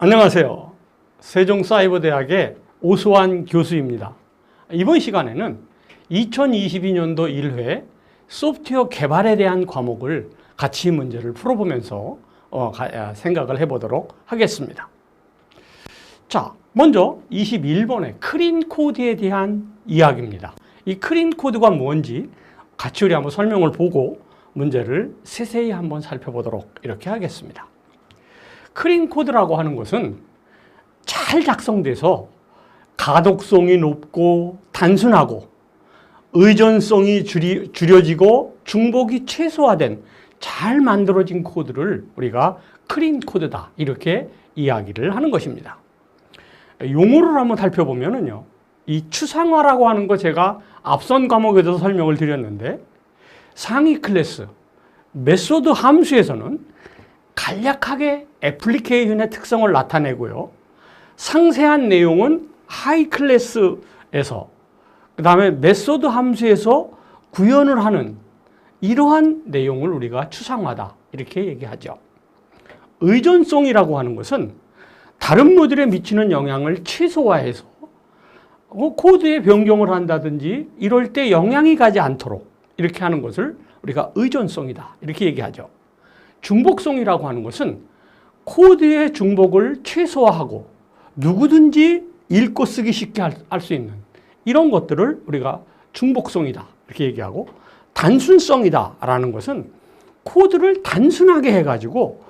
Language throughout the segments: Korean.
안녕하세요. 세종사이버대학의 오수환 교수입니다. 이번 시간에는 2022년도 1회 소프트웨어 개발에 대한 과목을 같이 문제를 풀어보면서 생각을 해보도록 하겠습니다. 자, 먼저 21번의 클린 코드에 대한 이야기입니다. 이 클린 코드가 뭔지 같이 우리 한번 설명을 보고 문제를 세세히 한번 살펴보도록 이렇게 하겠습니다. 클린 코드라고 하는 것은 잘 작성돼서 가독성이 높고 단순하고 의존성이 줄여지고 중복이 최소화된 잘 만들어진 코드를 우리가 클린 코드다 이렇게 이야기를 하는 것입니다. 용어를 한번 살펴보면은요, 이 추상화라고 하는 거 제가 앞선 과목에서 설명을 드렸는데, 상위 클래스 메소드 함수에서는 간략하게 애플리케이션의 특성을 나타내고요, 상세한 내용은 하이 클래스에서 그 다음에 메소드 함수에서 구현을 하는 이러한 내용을 우리가 추상화다 이렇게 얘기하죠. 의존성이라고 하는 것은 다른 모듈에 미치는 영향을 최소화해서 코드에 변경을 한다든지 이럴 때 영향이 가지 않도록 이렇게 하는 것을 우리가 의존성이다 이렇게 얘기하죠. 중복성이라고 하는 것은 코드의 중복을 최소화하고 누구든지 읽고 쓰기 쉽게 할 수 있는 이런 것들을 우리가 중복성이다 이렇게 얘기하고, 단순성이다 라는 것은 코드를 단순하게 해가지고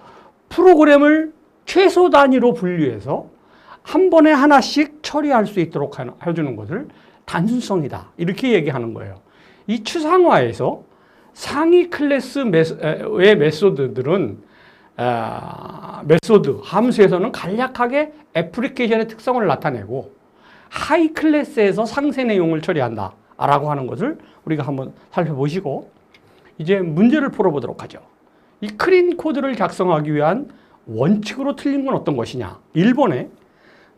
프로그램을 최소 단위로 분류해서 한 번에 하나씩 처리할 수 있도록 해주는 것을 단순성이다 이렇게 얘기하는 거예요. 이 추상화에서 상위 클래스의 메소드들은 메소드 함수에서는 간략하게 애플리케이션의 특성을 나타내고, 하이 클래스에서 상세 내용을 처리한다 라고 하는 것을 우리가 한번 살펴보시고 이제 문제를 풀어보도록 하죠. 이 클린 코드를 작성하기 위한 원칙으로 틀린 건 어떤 것이냐. 1번에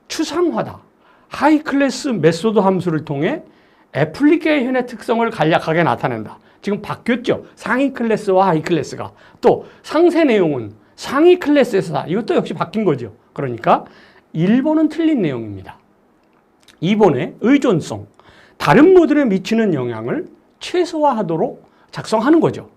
추상화다. 하이 클래스 메소드 함수를 통해 애플리케이션의 특성을 간략하게 나타낸다. 지금 바뀌었죠. 상위 클래스와 하이 클래스가. 또 상세 내용은 상위 클래스에서다. 이것도 역시 바뀐 거죠. 그러니까 1번은 틀린 내용입니다. 2번에 의존성. 다른 모듈에 미치는 영향을 최소화하도록 작성하는 거죠.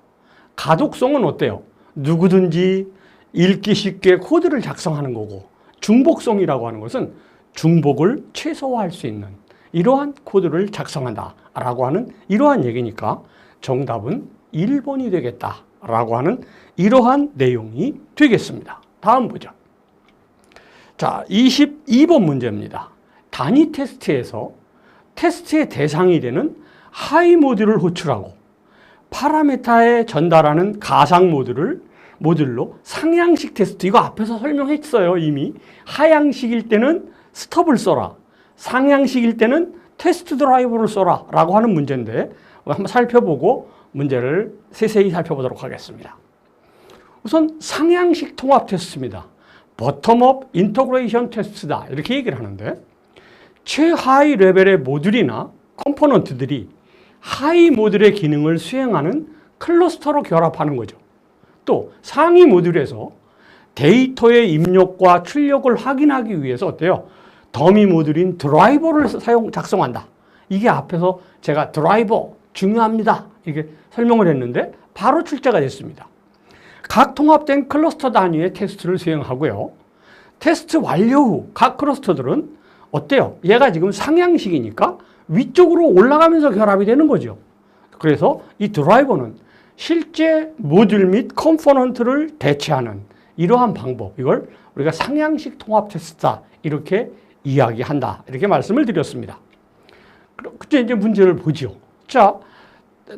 가독성은 어때요? 누구든지 읽기 쉽게 코드를 작성하는 거고, 중복성이라고 하는 것은 중복을 최소화할 수 있는 이러한 코드를 작성한다라고 하는 이러한 얘기니까 정답은 1번이 되겠다라고 하는 이러한 내용이 되겠습니다. 다음 보죠. 자, 22번 문제입니다. 단위 테스트에서 테스트의 대상이 되는 하이 모듈을 호출하고 파라메타에 전달하는 가상 모듈로 상향식 테스트, 이거 앞에서 설명했어요. 이미 하향식일 때는 스톱을 써라, 상향식일 때는 테스트 드라이버를 써라 라고 하는 문제인데 한번 살펴보고 문제를 세세히 살펴보도록 하겠습니다. 우선 상향식 통합 테스트입니다. 버텀업 인터그레이션 테스트다 이렇게 얘기를 하는데, 최하위 레벨의 모듈이나 컴포넌트들이 하위 모듈의 기능을 수행하는 클러스터로 결합하는 거죠. 또 상위 모듈에서 데이터의 입력과 출력을 확인하기 위해서 어때요? 더미 모듈인 드라이버를 작성한다. 이게 앞에서 제가 드라이버 중요합니다 이렇게 설명을 했는데 바로 출제가 됐습니다. 각 통합된 클러스터 단위의 테스트를 수행하고요. 테스트 완료 후 각 클러스터들은 어때요? 얘가 지금 상향식이니까 위쪽으로 올라가면서 결합이 되는 거죠. 그래서 이 드라이버는 실제 모듈 및 컴포넌트를 대체하는 이러한 방법, 이걸 우리가 상향식 통합 테스트다 이렇게 이야기한다 이렇게 말씀을 드렸습니다. 그때 이제 문제를 보죠. 자,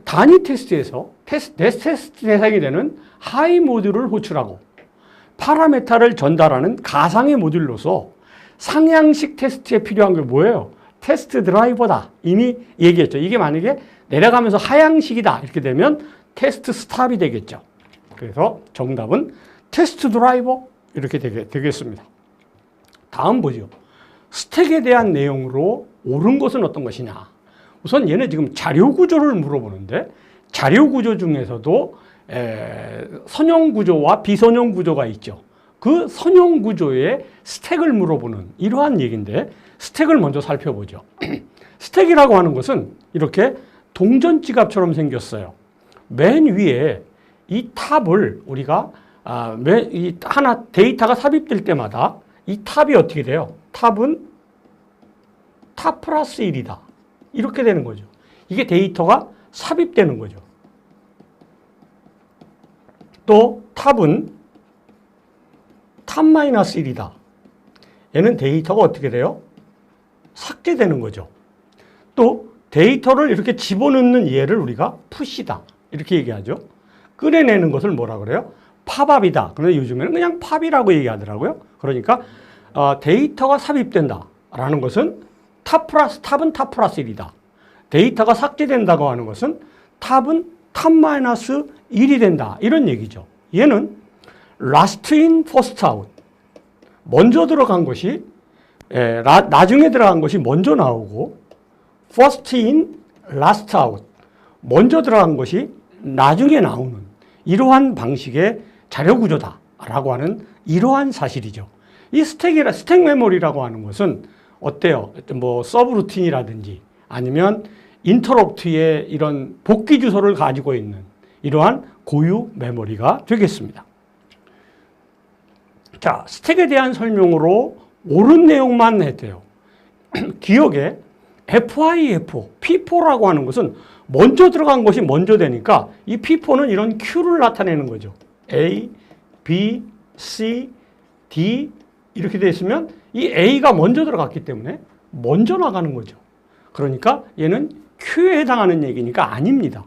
단위 테스트에서 테스트 대상이 되는 하이 모듈을 호출하고 파라메타를 전달하는 가상의 모듈로서 상향식 테스트에 필요한 게 뭐예요? 테스트 드라이버다. 이미 얘기했죠. 이게 만약에 내려가면서 하향식이다 이렇게 되면 테스트 스탑이 되겠죠. 그래서 정답은 테스트 드라이버 이렇게 되겠습니다. 다음 보죠. 스택에 대한 내용으로 옳은 것은 어떤 것이냐. 우선 얘는 지금 자료 구조를 물어보는데, 자료 구조 중에서도 선형 구조와 비선형 구조가 있죠. 그 선형 구조의 스택을 물어보는 이러한 얘기인데 스택을 먼저 살펴보죠. 스택이라고 하는 것은 이렇게 동전 지갑처럼 생겼어요. 맨 위에 이 탑을 우리가 이 하나 데이터가 삽입될 때마다 이 탑이 어떻게 돼요? 탑은 탑 플러스 1이다. 이렇게 되는 거죠. 이게 데이터가 삽입되는 거죠. 또 탑은 탑 마이너스 1이다. 얘는 데이터가 어떻게 돼요? 삭제되는 거죠. 또 데이터를 이렇게 집어넣는 얘를 우리가 푸시다. 이렇게 얘기하죠. 꺼내내는 것을 뭐라 그래요? 팝업이다. 그런데 요즘에는 그냥 팝이라고 얘기하더라고요. 그러니까 데이터가 삽입된다라는 것은 탑은 탑 플러스 1이다. 데이터가 삭제된다고 하는 것은 탑은 탑 마이너스 1이 된다. 이런 얘기죠. 얘는 last in, first out. 먼저 들어간 것이 나중에 들어간 것이 먼저 나오고 first in, last out. 먼저 들어간 것이 나중에 나오는 이러한 방식의 자료 구조다라고 하는 이러한 사실이죠. 이 스택 메모리라고 하는 것은 어때요? 뭐 서브루틴이라든지 아니면 인터럽트의 이런 복귀 주소를 가지고 있는 이러한 고유 메모리가 되겠습니다. 자, 스택에 대한 설명으로 옳은 내용만 해도요. 기억에 FIF, P4라고 하는 것은 먼저 들어간 것이 먼저 되니까 이 P4는 이런 Q를 나타내는 거죠. A, B, C, D 이렇게 되어 있으면 이 A가 먼저 들어갔기 때문에 먼저 나가는 거죠. 그러니까 얘는 Q에 해당하는 얘기니까 아닙니다.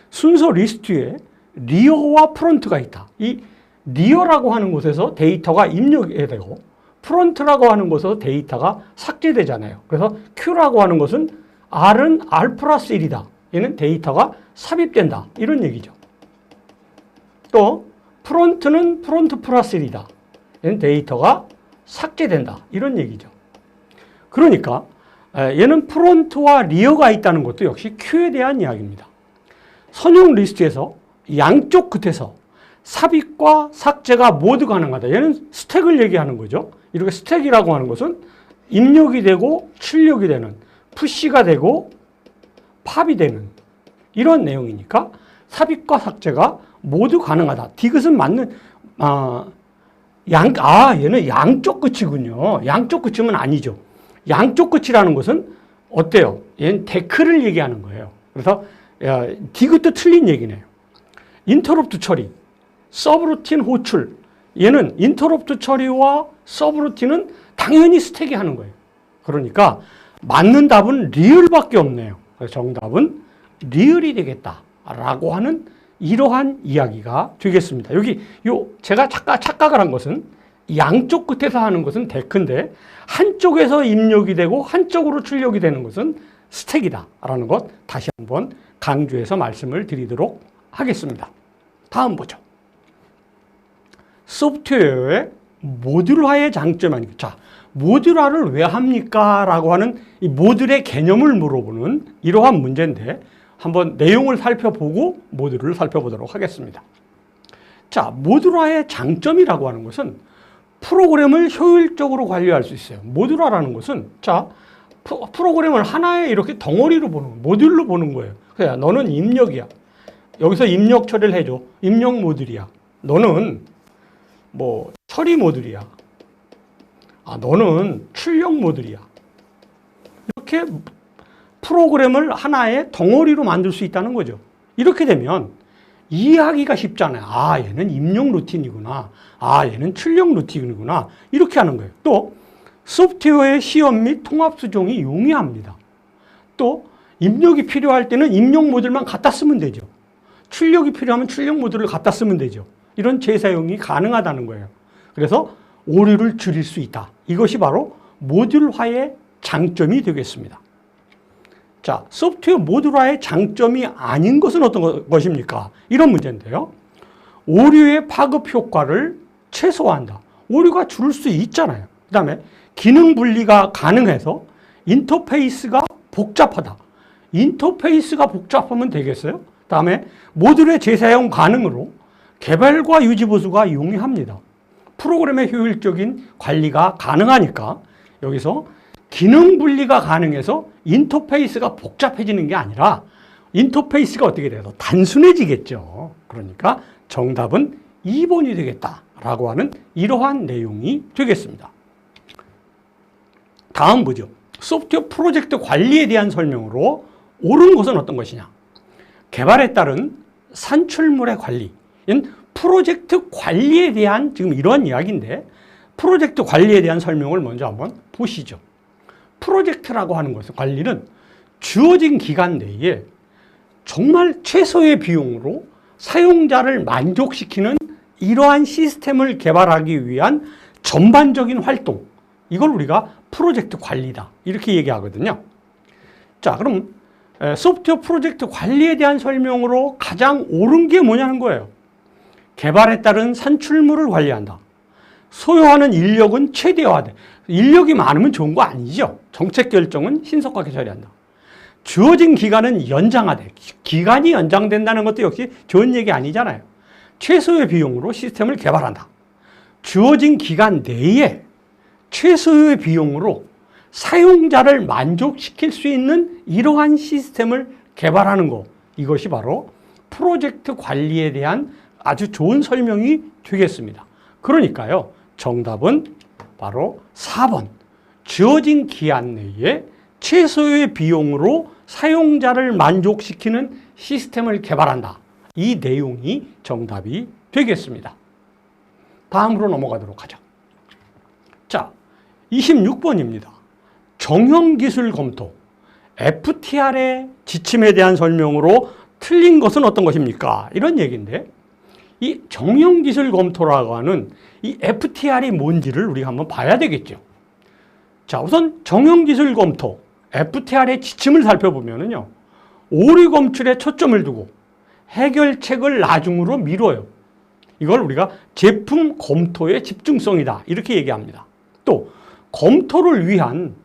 순서 리스트에 리어와 프론트가 있다. 이 리어라고 하는 곳에서 데이터가 입력이 되고 프론트라고 하는 곳에서 데이터가 삭제되잖아요. 그래서 Q라고 하는 것은 R은 R 플러스 1이다. 얘는 데이터가 삽입된다. 이런 얘기죠. 또 프론트는 프론트 플러스 1이다. 얘는 데이터가 삭제된다. 이런 얘기죠. 그러니까 얘는 프론트와 리어가 있다는 것도 역시 Q에 대한 이야기입니다. 선형 리스트에서 양쪽 끝에서 삽입과 삭제가 모두 가능하다. 얘는 스택을 얘기하는 거죠. 이렇게 스택이라고 하는 것은 입력이 되고 출력이 되는, 푸시가 되고 팝이 되는 이런 내용이니까 삽입과 삭제가 모두 가능하다. 디귿은 맞는 얘는 양쪽 끝이군요. 양쪽 끝이면 아니죠. 양쪽 끝이라는 것은 어때요? 얘는 데크를 얘기하는 거예요. 그래서 디귿도 틀린 얘기네요. 인터럽트 처리, 서브루틴 호출. 얘는 인터럽트 처리와 서브루틴은 당연히 스택이 하는 거예요. 그러니까 맞는 답은 리을밖에 없네요. 그래서 정답은 리을이 되겠다라고 하는 이러한 이야기가 되겠습니다. 여기 제가 착각을 한 것은 양쪽 끝에서 하는 것은 데크인데 한쪽에서 입력이 되고 한쪽으로 출력이 되는 것은 스택이다라는 것 다시 한번 강조해서 말씀을 드리도록 하겠습니다. 다음 보죠. 소프트웨어의 모듈화의 장점이 아닙니까? 자, 모듈화를 왜 합니까? 라고 하는 이 모듈의 개념을 물어보는 이러한 문제인데 한번 내용을 살펴보고 모듈을 살펴보도록 하겠습니다. 자, 모듈화의 장점이라고 하는 것은 프로그램을 효율적으로 관리할 수 있어요. 모듈화라는 것은 자, 프로그램을 하나의 이렇게 덩어리로 보는, 모듈로 보는 거예요. 그래, 너는 입력이야. 여기서 입력 처리를 해줘. 입력 모듈이야. 너는 뭐 처리 모듈이야. 너는 출력 모듈이야. 이렇게 프로그램을 하나의 덩어리로 만들 수 있다는 거죠. 이렇게 되면 이해하기가 쉽잖아요. 얘는 입력 루틴이구나. 얘는 출력 루틴이구나. 이렇게 하는 거예요. 또 소프트웨어의 시험 및 통합 수정이 용이합니다. 또 입력이 필요할 때는 입력 모듈만 갖다 쓰면 되죠. 출력이 필요하면 출력 모듈을 갖다 쓰면 되죠. 이런 재사용이 가능하다는 거예요. 그래서 오류를 줄일 수 있다. 이것이 바로 모듈화의 장점이 되겠습니다. 자, 소프트웨어 모듈화의 장점이 아닌 것은 어떤 것입니까? 이런 문제인데요. 오류의 파급 효과를 최소화한다. 오류가 줄을 수 있잖아요. 그 다음에 기능 분리가 가능해서 인터페이스가 복잡하다. 인터페이스가 복잡하면 되겠어요? 그 다음에 모듈의 재사용 가능으로 개발과 유지 보수가 용이합니다. 프로그램의 효율적인 관리가 가능하니까 여기서 기능 분리가 가능해서 인터페이스가 복잡해지는 게 아니라 인터페이스가 어떻게 돼서 단순해지겠죠. 그러니까 정답은 2번이 되겠다라고 하는 이러한 내용이 되겠습니다. 다음 보죠. 소프트웨어 프로젝트 관리에 대한 설명으로 옳은 것은 어떤 것이냐. 개발에 따른 산출물의 관리. 프로젝트 관리에 대한 지금 이러한 이야기인데 프로젝트 관리에 대한 설명을 먼저 한번 보시죠. 프로젝트라고 하는 것은 관리는 주어진 기간 내에 정말 최소의 비용으로 사용자를 만족시키는 이러한 시스템을 개발하기 위한 전반적인 활동, 이걸 우리가 프로젝트 관리다 이렇게 얘기하거든요. 자, 그럼 소프트웨어 프로젝트 관리에 대한 설명으로 가장 옳은 게 뭐냐는 거예요. 개발에 따른 산출물을 관리한다. 소요하는 인력은 최대화돼. 인력이 많으면 좋은 거 아니죠. 정책 결정은 신속하게 처리한다. 주어진 기간은 연장하되, 기간이 연장된다는 것도 역시 좋은 얘기 아니잖아요. 최소의 비용으로 시스템을 개발한다. 주어진 기간 내에 최소의 비용으로 사용자를 만족시킬 수 있는 이러한 시스템을 개발하는 것, 이것이 바로 프로젝트 관리에 대한 아주 좋은 설명이 되겠습니다. 그러니까요, 정답은 바로 4번. 주어진 기한 내에 최소의 비용으로 사용자를 만족시키는 시스템을 개발한다. 이 내용이 정답이 되겠습니다. 다음으로 넘어가도록 하죠. 자, 26번입니다. 정형기술 검토. FTR의 지침에 대한 설명으로 틀린 것은 어떤 것입니까? 이런 얘기인데, 이 정형기술 검토라고 하는 이 FTR이 뭔지를 우리가 한번 봐야 되겠죠. 자, 우선 정형기술 검토, FTR의 지침을 살펴보면요, 오류 검출에 초점을 두고 해결책을 나중으로 미뤄요. 이걸 우리가 제품 검토의 집중성이다 이렇게 얘기합니다. 또 검토를 위한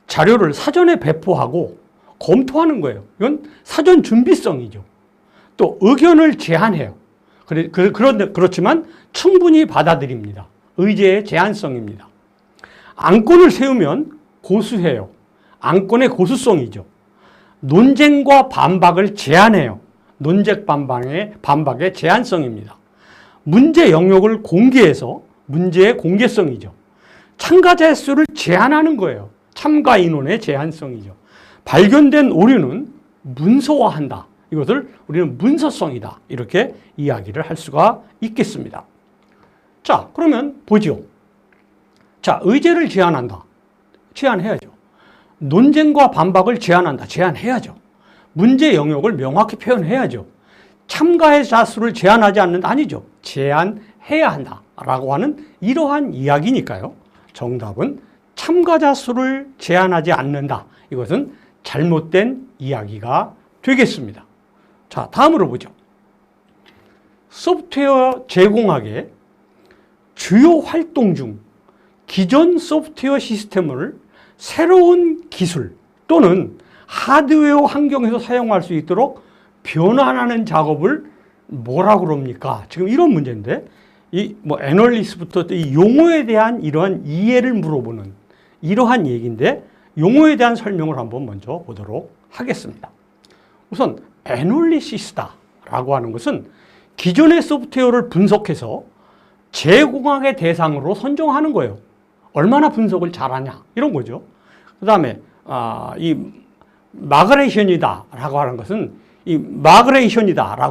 자료를 사전에 배포하고 검토하는 거예요. 이건 사전 준비성이죠. 또 의견을 제안해요. 그렇지만 충분히 받아들입니다. 의제의 제한성입니다. 안건을 세우면 고수해요. 안건의 고수성이죠. 논쟁과 반박을 제한해요. 논쟁 반박의 제한성입니다. 문제 영역을 공개해서 문제의 공개성이죠. 참가자 수를 제한하는 거예요. 참가 인원의 제한성이죠. 발견된 오류는 문서화한다. 이것을 우리는 문서성이다. 이렇게 이야기를 할 수가 있겠습니다. 자, 그러면 보죠. 자, 의제를 제안한다. 제안해야죠. 논쟁과 반박을 제한한다. 제한해야죠. 문제 영역을 명확히 표현해야죠. 참가자 수를 제한하지 않는다. 아니죠. 제한해야 한다라고 하는 이러한 이야기니까요. 정답은 참가자 수를 제한하지 않는다. 이것은 잘못된 이야기가 되겠습니다. 자, 다음으로 보죠. 소프트웨어 제공학의 주요 활동 중 기존 소프트웨어 시스템을 새로운 기술 또는 하드웨어 환경에서 사용할 수 있도록 변환하는 작업을 뭐라고 그럽니까? 지금 이런 문제인데, 이 애널리스트부터 이 용어에 대한 이러한 이해를 물어보는 이러한 얘기인데, 용어에 대한 설명을 한번 먼저 보도록 하겠습니다. 우선 애널리시스다라고 하는 것은 기존의 소프트웨어를 분석해서 제공학의 대상으로 선정하는 거예요. 얼마나 분석을 잘하냐 이런 거죠. 그 다음에 이 마그레이션이다라고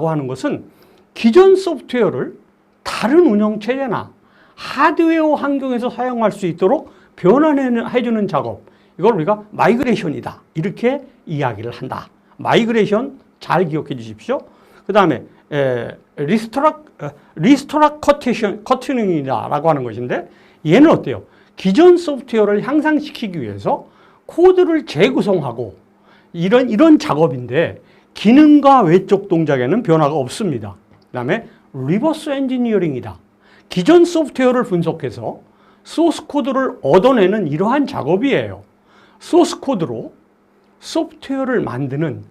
하는 것은 기존 소프트웨어를 다른 운영체제나 하드웨어 환경에서 사용할 수 있도록 변환해주는 작업, 이걸 우리가 마이그레이션이다 이렇게 이야기를 한다. 마이그레이션 잘 기억해 주십시오. 그 다음에 리스토라 커트닝이다라고 하는 것인데, 얘는 어때요? 기존 소프트웨어를 향상시키기 위해서 코드를 재구성하고 이런 작업인데, 기능과 외적 동작에는 변화가 없습니다. 그 다음에 리버스 엔지니어링이다. 기존 소프트웨어를 분석해서 소스 코드를 얻어내는 이러한 작업이에요. 소스 코드로 소프트웨어를 만드는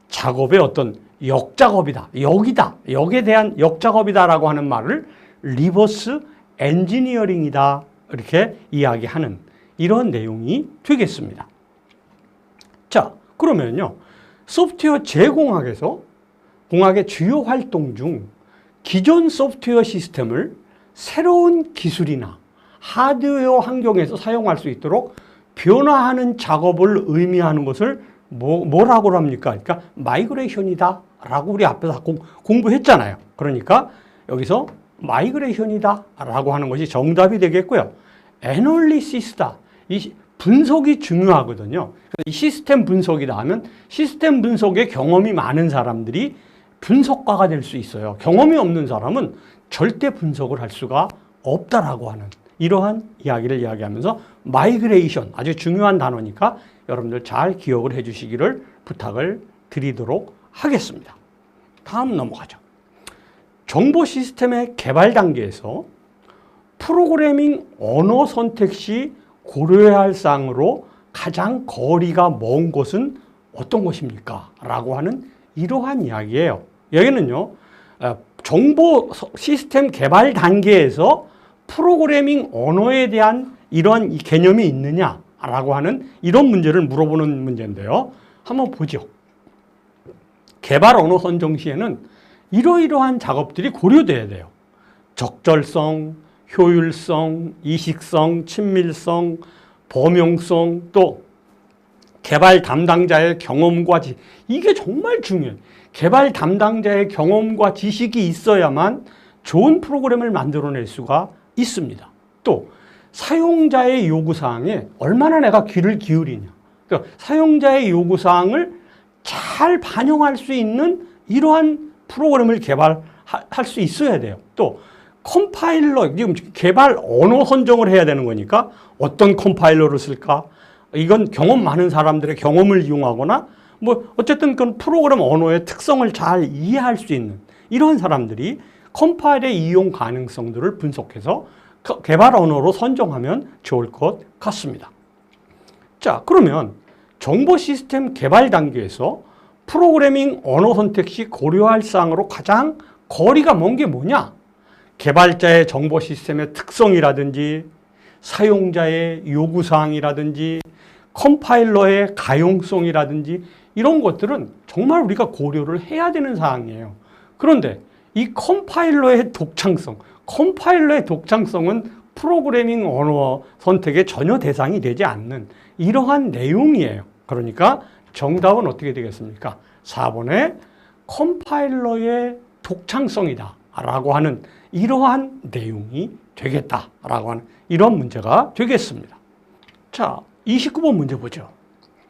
작업의 어떤 역작업이다. 역에 대한 역작업이다라고 하는 말을 리버스 엔지니어링이다. 이렇게 이야기하는 이런 내용이 되겠습니다. 자, 그러면요. 소프트웨어 제공학에서 공학의 주요 활동 중 기존 소프트웨어 시스템을 새로운 기술이나 하드웨어 환경에서 사용할 수 있도록 변화하는 작업을 의미하는 것을 뭐라고 합니까? 그러니까 마이그레이션이다 라고 우리 앞에서 공부했잖아요. 그러니까 여기서 마이그레이션이다 라고 하는 것이 정답이 되겠고요. 애널리시스다. 이 분석이 중요하거든요. 이 시스템 분석이다 하면 시스템 분석에 경험이 많은 사람들이 분석가가 될 수 있어요. 경험이 없는 사람은 절대 분석을 할 수가 없다라고 하는 이러한 이야기를 이야기하면서 마이그레이션 아주 중요한 단어니까 여러분들 잘 기억을 해 주시기를 부탁을 드리도록 하겠습니다. 다음 넘어가죠. 정보 시스템의 개발 단계에서 프로그래밍 언어 선택 시 고려해야 할 사항으로 가장 거리가 먼 것은 어떤 것입니까? 라고 하는 이러한 이야기예요. 여기는요, 정보 시스템 개발 단계에서 프로그래밍 언어에 대한 이런 개념이 있느냐라고 하는 이런 문제를 물어보는 문제인데요. 한번 보죠. 개발 언어 선정 시에는 이러이러한 작업들이 고려돼야 돼요. 적절성, 효율성, 이식성, 친밀성, 범용성, 또 개발 담당자의 경험과 이게 정말 중요해요. 개발 담당자의 경험과 지식이 있어야만 좋은 프로그램을 만들어낼 수가 있습니다. 또 사용자의 요구사항에 얼마나 내가 귀를 기울이냐. 그러니까 사용자의 요구사항을 잘 반영할 수 있는 이러한 프로그램을 개발할 수 있어야 돼요. 또 컴파일러, 지금 개발 언어 선정을 해야 되는 거니까 어떤 컴파일러를 쓸까? 이건 경험 많은 사람들의 경험을 이용하거나 뭐 어쨌든 그 프로그램 언어의 특성을 잘 이해할 수 있는 이런 사람들이 컴파일의 이용 가능성들을 분석해서 개발 언어로 선정하면 좋을 것 같습니다. 자, 그러면 정보 시스템 개발 단계에서 프로그래밍 언어 선택 시 고려할 사항으로 가장 거리가 먼 게 뭐냐? 개발자의 정보 시스템의 특성이라든지 사용자의 요구사항이라든지 컴파일러의 가용성이라든지 이런 것들은 정말 우리가 고려를 해야 되는 사항이에요. 그런데 이 컴파일러의 독창성은 프로그래밍 언어 선택의 전혀 대상이 되지 않는 이러한 내용이에요. 그러니까 정답은 어떻게 되겠습니까? 4번에 컴파일러의 독창성이다 라고 하는 이러한 내용이 되겠다라고 하는 이런 문제가 되겠습니다. 자, 29번 문제 보죠.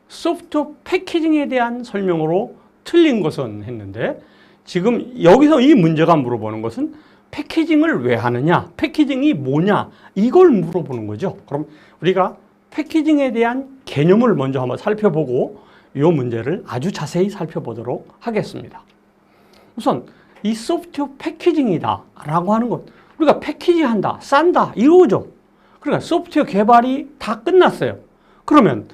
소프트웨어 패키징에 대한 설명으로 틀린 것은 했는데 지금 여기서 이 문제가 물어보는 것은 패키징을 왜 하느냐, 패키징이 뭐냐 이걸 물어보는 거죠. 그럼 우리가 패키징에 대한 개념을 먼저 한번 살펴보고 이 문제를 아주 자세히 살펴보도록 하겠습니다. 우선 이 소프트웨어 패키징이다 라고 하는 것, 우리가 패키지한다, 싼다 이거죠. 그러니까 소프트웨어 개발이 다 끝났어요. 그러면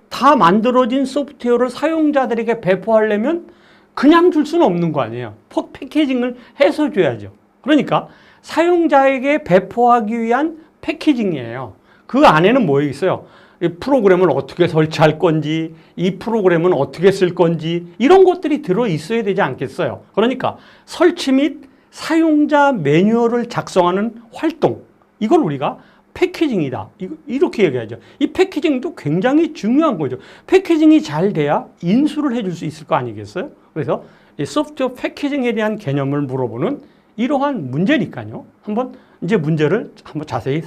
다 만들어진 소프트웨어를 사용자들에게 배포하려면 그냥 줄 수는 없는 거 아니에요. 패키징을 해서 줘야죠. 그러니까 사용자에게 배포하기 위한 패키징이에요. 그 안에는 뭐 있어요? 이 프로그램을 어떻게 설치할 건지, 이 프로그램은 어떻게 쓸 건지 이런 것들이 들어있어야 되지 않겠어요? 그러니까 설치 및 사용자 매뉴얼을 작성하는 활동, 이걸 우리가 패키징이다 이렇게 얘기하죠. 이 패키징도 굉장히 중요한 거죠. 패키징이 잘 돼야 인수를 해줄 수 있을 거 아니겠어요? 그래서 이 소프트웨어 패키징에 대한 개념을 물어보는 이러한 문제니까요. 한번 이제 문제를 한번 자세히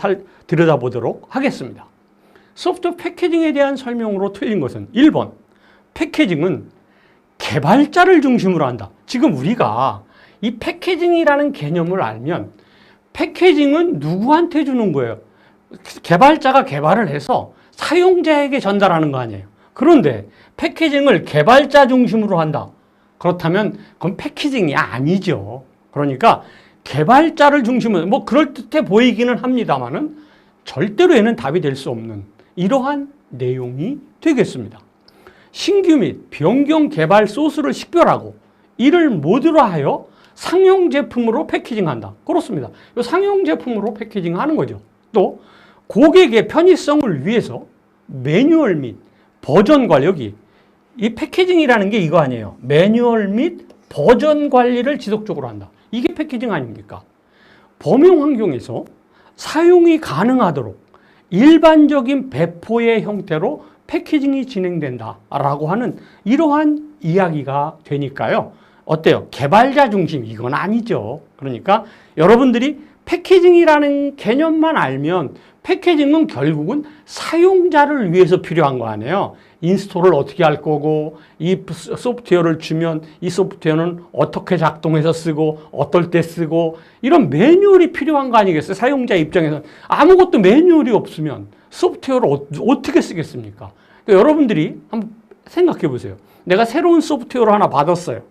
들여다보도록 하겠습니다. 소프트웨어 패키징에 대한 설명으로 틀린 것은 1번, 패키징은 개발자를 중심으로 한다. 지금 우리가 이 패키징이라는 개념을 알면 패키징은 누구한테 주는 거예요? 개발자가 개발을 해서 사용자에게 전달하는 거 아니에요. 그런데 패키징을 개발자 중심으로 한다. 그렇다면 그건 패키징이 아니죠. 그러니까 개발자를 중심으로, 뭐 그럴듯해 보이기는 합니다만은 절대로 얘는 답이 될 수 없는 이러한 내용이 되겠습니다. 신규 및 변경 개발 소스를 식별하고 이를 모듈화하여 상용 제품으로 패키징한다. 그렇습니다. 이 상용 제품으로 패키징하는 거죠. 또 고객의 편의성을 위해서 매뉴얼 및 버전 관리, 여기 이 패키징이라는 게 이거 아니에요. 매뉴얼 및 버전 관리를 지속적으로 한다. 이게 패키징 아닙니까? 범용 환경에서 사용이 가능하도록 일반적인 배포의 형태로 패키징이 진행된다라고 하는 이러한 이야기가 되니까요. 어때요? 개발자 중심 이건 아니죠. 그러니까 여러분들이 패키징이라는 개념만 알면 패키징은 결국은 사용자를 위해서 필요한 거 아니에요. 인스톨을 어떻게 할 거고 이 소프트웨어를 주면 이 소프트웨어는 어떻게 작동해서 쓰고 어떨 때 쓰고 이런 매뉴얼이 필요한 거 아니겠어요? 사용자 입장에서는 아무것도 매뉴얼이 없으면 소프트웨어를 어떻게 쓰겠습니까? 그러니까 여러분들이 한번 생각해 보세요. 내가 새로운 소프트웨어를 하나 받았어요.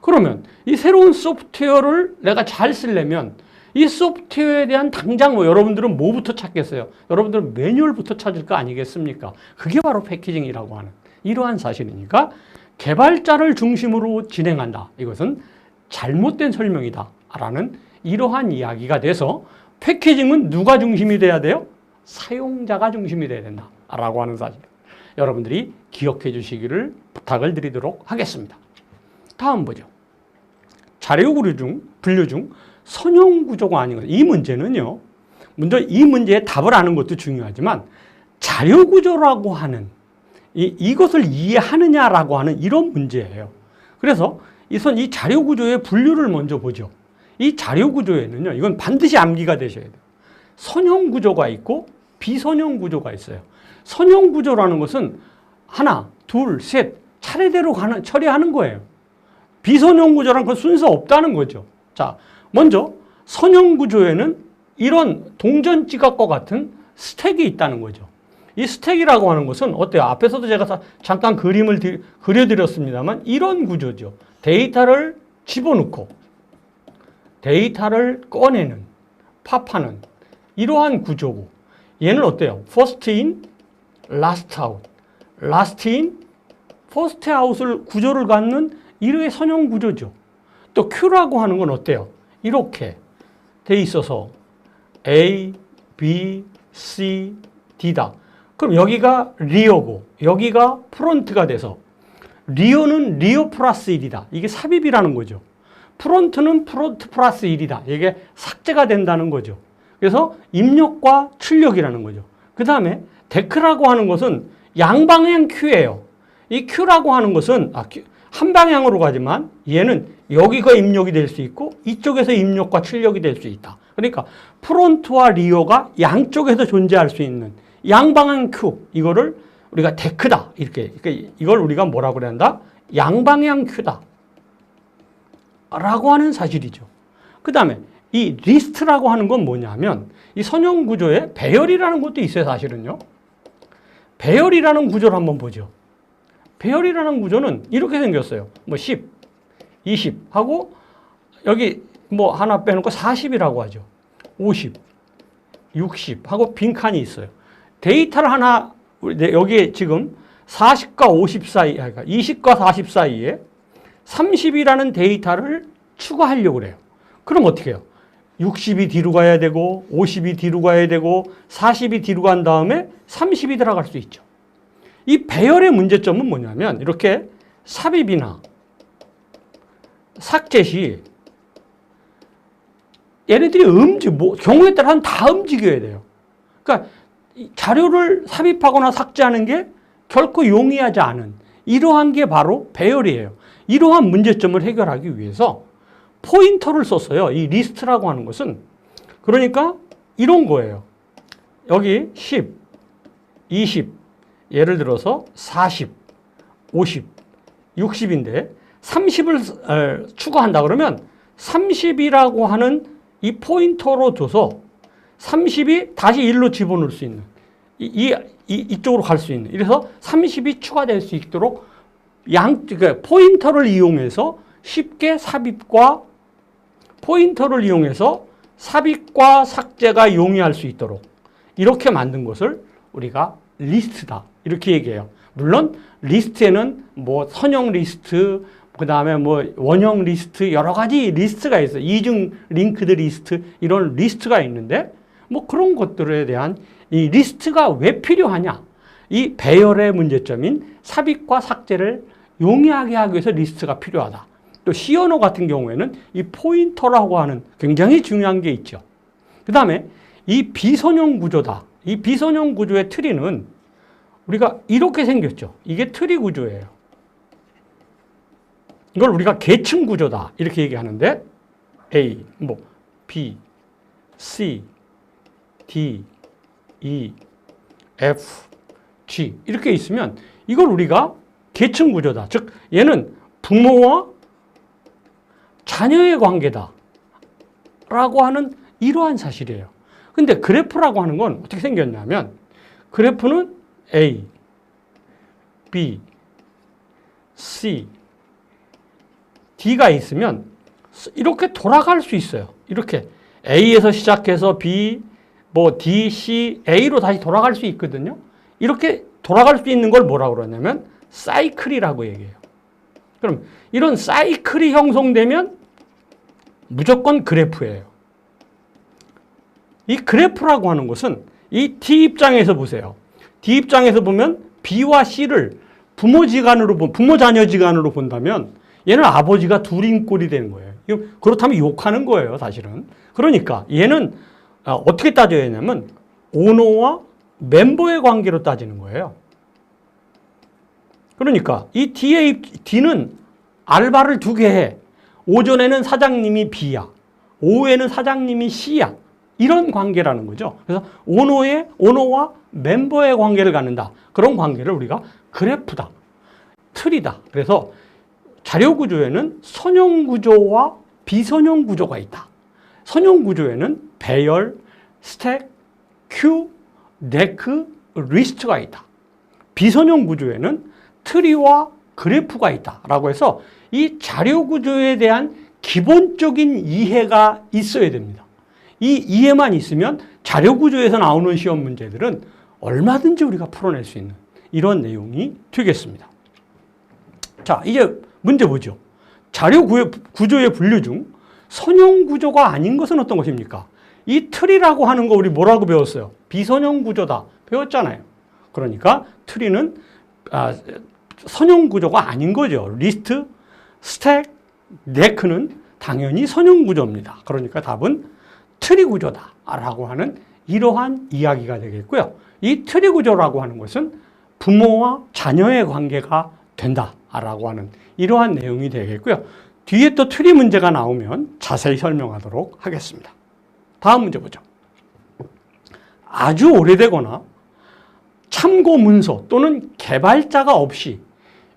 그러면 이 새로운 소프트웨어를 내가 잘 쓰려면 이 소프트웨어에 대한 당장 여러분들은 뭐부터 찾겠어요? 여러분들은 매뉴얼부터 찾을 거 아니겠습니까? 그게 바로 패키징이라고 하는 이러한 사실이니까 개발자를 중심으로 진행한다. 이것은 잘못된 설명이다. 라는 이러한 이야기가 돼서 패키징은 누가 중심이 돼야 돼요? 사용자가 중심이 돼야 된다. 라고 하는 사실. 여러분들이 기억해 주시기를 부탁을 드리도록 하겠습니다. 다음 보죠. 자료 분류 중 선형 구조가 아닌 것. 이 문제는요. 먼저 이 문제의 답을 아는 것도 중요하지만 자료 구조라고 하는 이것을 이해하느냐라고 하는 이런 문제예요. 그래서 이 자료 구조의 분류를 먼저 보죠. 이 자료 구조에는요. 이건 반드시 암기가 되셔야 돼요. 선형 구조가 있고 비선형 구조가 있어요. 선형 구조라는 것은 하나, 둘, 셋 차례대로 처리하는 거예요. 비선형 구조라는 건 순서 없다는 거죠. 자, 먼저 선형 구조에는 이런 동전 지갑과 같은 스택이 있다는 거죠. 이 스택이라고 하는 것은 어때요? 앞에서도 제가 잠깐 그림을 그려드렸습니다만 이런 구조죠. 데이터를 집어넣고 데이터를 꺼내는, 팝하는 이러한 구조고 얘는 어때요? first in, last out, last in, first out을 구조를 갖는 이러한 선형 구조죠. 또 Q라고 하는 건 어때요? 이렇게 돼 있어서 A, B, C, D다. 그럼 여기가 리어고 여기가 프론트가 돼서 리어는 리어 플러스 1이다. 이게 삽입이라는 거죠. 프론트는 프론트 플러스 1이다. 이게 삭제가 된다는 거죠. 그래서 입력과 출력이라는 거죠. 그 다음에 데크라고 하는 것은 양방향 Q예요. 이 Q라고 하는 것은 한 방향으로 가지만 얘는 여기가 입력이 될 수 있고 이쪽에서 입력과 출력이 될 수 있다. 그러니까 프론트와 리어가 양쪽에서 존재할 수 있는 양방향 Q 이거를 우리가 데크다 이렇게 그러니까 이걸 우리가 뭐라고 그래야 한다? 양방향 Q다 라고 하는 사실이죠. 그 다음에 이 리스트라고 하는 건 뭐냐면 이 선형 구조에 배열이라는 것도 있어요. 사실은요. 배열이라는 구조를 한번 보죠. 배열이라는 구조는 이렇게 생겼어요. 뭐 10, 20 하고 여기 뭐 하나 빼놓고 40이라고 하죠. 50, 60 하고 빈칸이 있어요. 데이터를 하나 여기에 지금 40과 50 사이, 그러니까 20과 40 사이에 30이라는 데이터를 추가하려고 그래요. 그럼 어떻게 해요? 60이 뒤로 가야 되고 50이 뒤로 가야 되고 40이 뒤로 간 다음에 30이 들어갈 수 있죠. 이 배열의 문제점은 뭐냐면 이렇게 삽입이나 삭제 시 얘네들이 경우에 따라서는 다 움직여야 돼요. 그러니까 자료를 삽입하거나 삭제하는 게 결코 용이하지 않은 이러한 게 바로 배열이에요. 이러한 문제점을 해결하기 위해서 포인터를 썼어요. 이 리스트라고 하는 것은 그러니까 이런 거예요. 여기 10, 20 예를 들어서 40, 50, 60인데 30을 추가한다 그러면 30이라고 하는 이 포인터로 줘서 30이 다시 1로 집어넣을 수 있는 이쪽으로 갈 수 있는 이래서 30이 추가될 수 있도록 그러니까 포인터를 이용해서 쉽게 포인터를 이용해서 삽입과 삭제가 용이할 수 있도록 이렇게 만든 것을 우리가 리스트다 이렇게 얘기해요. 물론 리스트에는 뭐 선형 리스트, 그 다음에 뭐 원형 리스트 여러 가지 리스트가 있어요. 이중 링크드 리스트 이런 리스트가 있는데 뭐 그런 것들에 대한 이 리스트가 왜 필요하냐? 이 배열의 문제점인 삽입과 삭제를 용이하게 하기 위해서 리스트가 필요하다. 또 C 언어 같은 경우에는 이 포인터라고 하는 굉장히 중요한 게 있죠. 그 다음에 이 비선형 구조다. 이 비선형 구조의 트리는 우리가 이렇게 생겼죠. 이게 트리 구조예요. 이걸 우리가 계층 구조다. 이렇게 얘기하는데 A, 뭐 B, C, D, E, F, G 이렇게 있으면 이걸 우리가 계층 구조다. 즉 얘는 부모와 자녀의 관계다 라고 하는 이러한 사실이에요. 근데 그래프라고 하는 건 어떻게 생겼냐면 그래프는 A, B, C, D가 있으면 이렇게 돌아갈 수 있어요. 이렇게 A에서 시작해서 B, 뭐 D, C, A로 다시 돌아갈 수 있거든요. 이렇게 돌아갈 수 있는 걸 뭐라고 그러냐면 사이클이라고 얘기해요. 그럼 이런 사이클이 형성되면 무조건 그래프예요. 이 그래프라고 하는 것은 이 D 입장에서 보세요. D 입장에서 보면 B와 C를 부모 자녀 지간으로 본다면 얘는 아버지가 둘인 꼴이 되는 거예요. 그렇다면 욕하는 거예요, 사실은. 그러니까 얘는 어떻게 따져야 하냐면 오너와 멤버의 관계로 따지는 거예요. 그러니까 이 D는 알바를 2개 해. 오전에는 사장님이 B야. 오후에는 사장님이 C야. 이런 관계라는 거죠. 그래서 오너와 멤버의 관계를 갖는다. 그런 관계를 우리가 그래프다. 틀이다. 그래서 자료 구조에는 선형 구조와 비선형 구조가 있다. 선형 구조에는 배열, 스택, 큐, 네크, 리스트가 있다. 비선형 구조에는 트리와 그래프가 있다라고 해서 이 자료 구조에 대한 기본적인 이해가 있어야 됩니다. 이 이해만 있으면 자료 구조에서 나오는 시험 문제들은 얼마든지 우리가 풀어낼 수 있는 이런 내용이 되겠습니다. 자, 이제 문제 보죠. 자료 구조의 분류 중 선형 구조가 아닌 것은 어떤 것입니까? 이 트리라고 하는 거 우리 뭐라고 배웠어요? 비선형 구조다 배웠잖아요. 그러니까 트리는 선형 구조가 아닌 거죠. 리스트, 스택, 네크는 당연히 선형 구조입니다. 그러니까 답은 트리 구조다 라고 하는 이러한 이야기가 되겠고요. 이 트리 구조라고 하는 것은 부모와 자녀의 관계가 된다라고 하는 이러한 내용이 되겠고요. 뒤에 또 트리 문제가 나오면 자세히 설명하도록 하겠습니다. 다음 문제 보죠. 아주 오래되거나 참고 문서 또는 개발자가 없이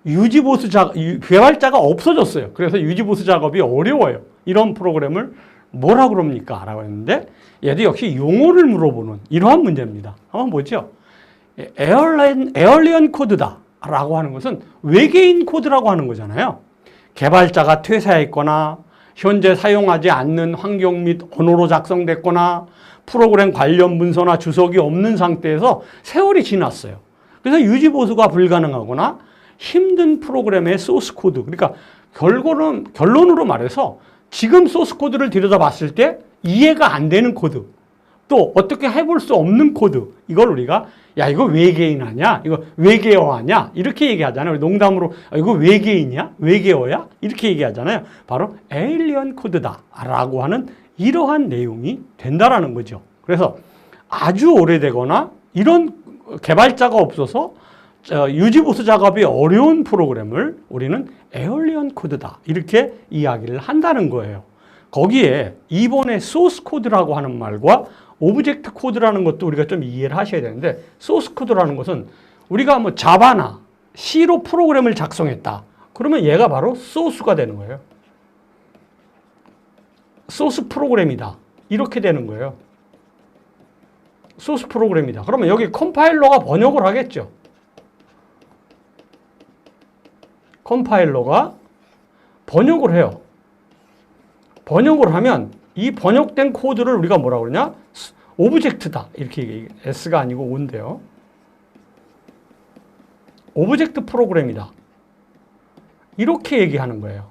개발자가 없어졌어요. 그래서 유지보수 작업이 어려워요. 이런 프로그램을 뭐라 그럽니까? 라고 했는데 얘도 역시 용어를 물어보는 이러한 문제입니다. 한번 보죠. 에얼리언 코드다 라고 하는 것은 외계인 코드라고 하는 거잖아요. 개발자가 퇴사했거나 현재 사용하지 않는 환경 및 언어로 작성됐거나 프로그램 관련 문서나 주석이 없는 상태에서 세월이 지났어요. 그래서 유지보수가 불가능하거나 힘든 프로그램의 소스 코드, 그러니까 결론으로 말해서 지금 소스 코드를 들여다봤을 때 이해가 안 되는 코드, 또 어떻게 해볼 수 없는 코드, 이걸 우리가 야 이거 외계인 아니야? 이거 외계어 아니야? 이렇게 얘기하잖아요. 농담으로 이거 외계인이야? 외계어야? 이렇게 얘기하잖아요. 바로 에일리언 코드다 라고 하는 이러한 내용이 된다라는 거죠. 그래서 아주 오래되거나 이런 개발자가 없어서 유지보수 작업이 어려운 프로그램을 우리는 에얼리언 코드다 이렇게 이야기를 한다는 거예요. 거기에 이번에 소스 코드라고 하는 말과 오브젝트 코드라는 것도 우리가 좀 이해를 하셔야 되는데, 소스 코드라는 것은 우리가 뭐 자바나 C로 프로그램을 작성했다. 그러면 얘가 바로 소스가 되는 거예요. 소스 프로그램이다. 이렇게 되는 거예요. 소스 프로그램이다. 그러면 여기 컴파일러가 번역을 하겠죠. 컴파일러가 번역을 해요. 번역을 하면 이 번역된 코드를 우리가 뭐라고 그러냐? 오브젝트다. 이렇게 얘기해요. S가 아니고 O인데요. 오브젝트 프로그램이다. 이렇게 얘기하는 거예요.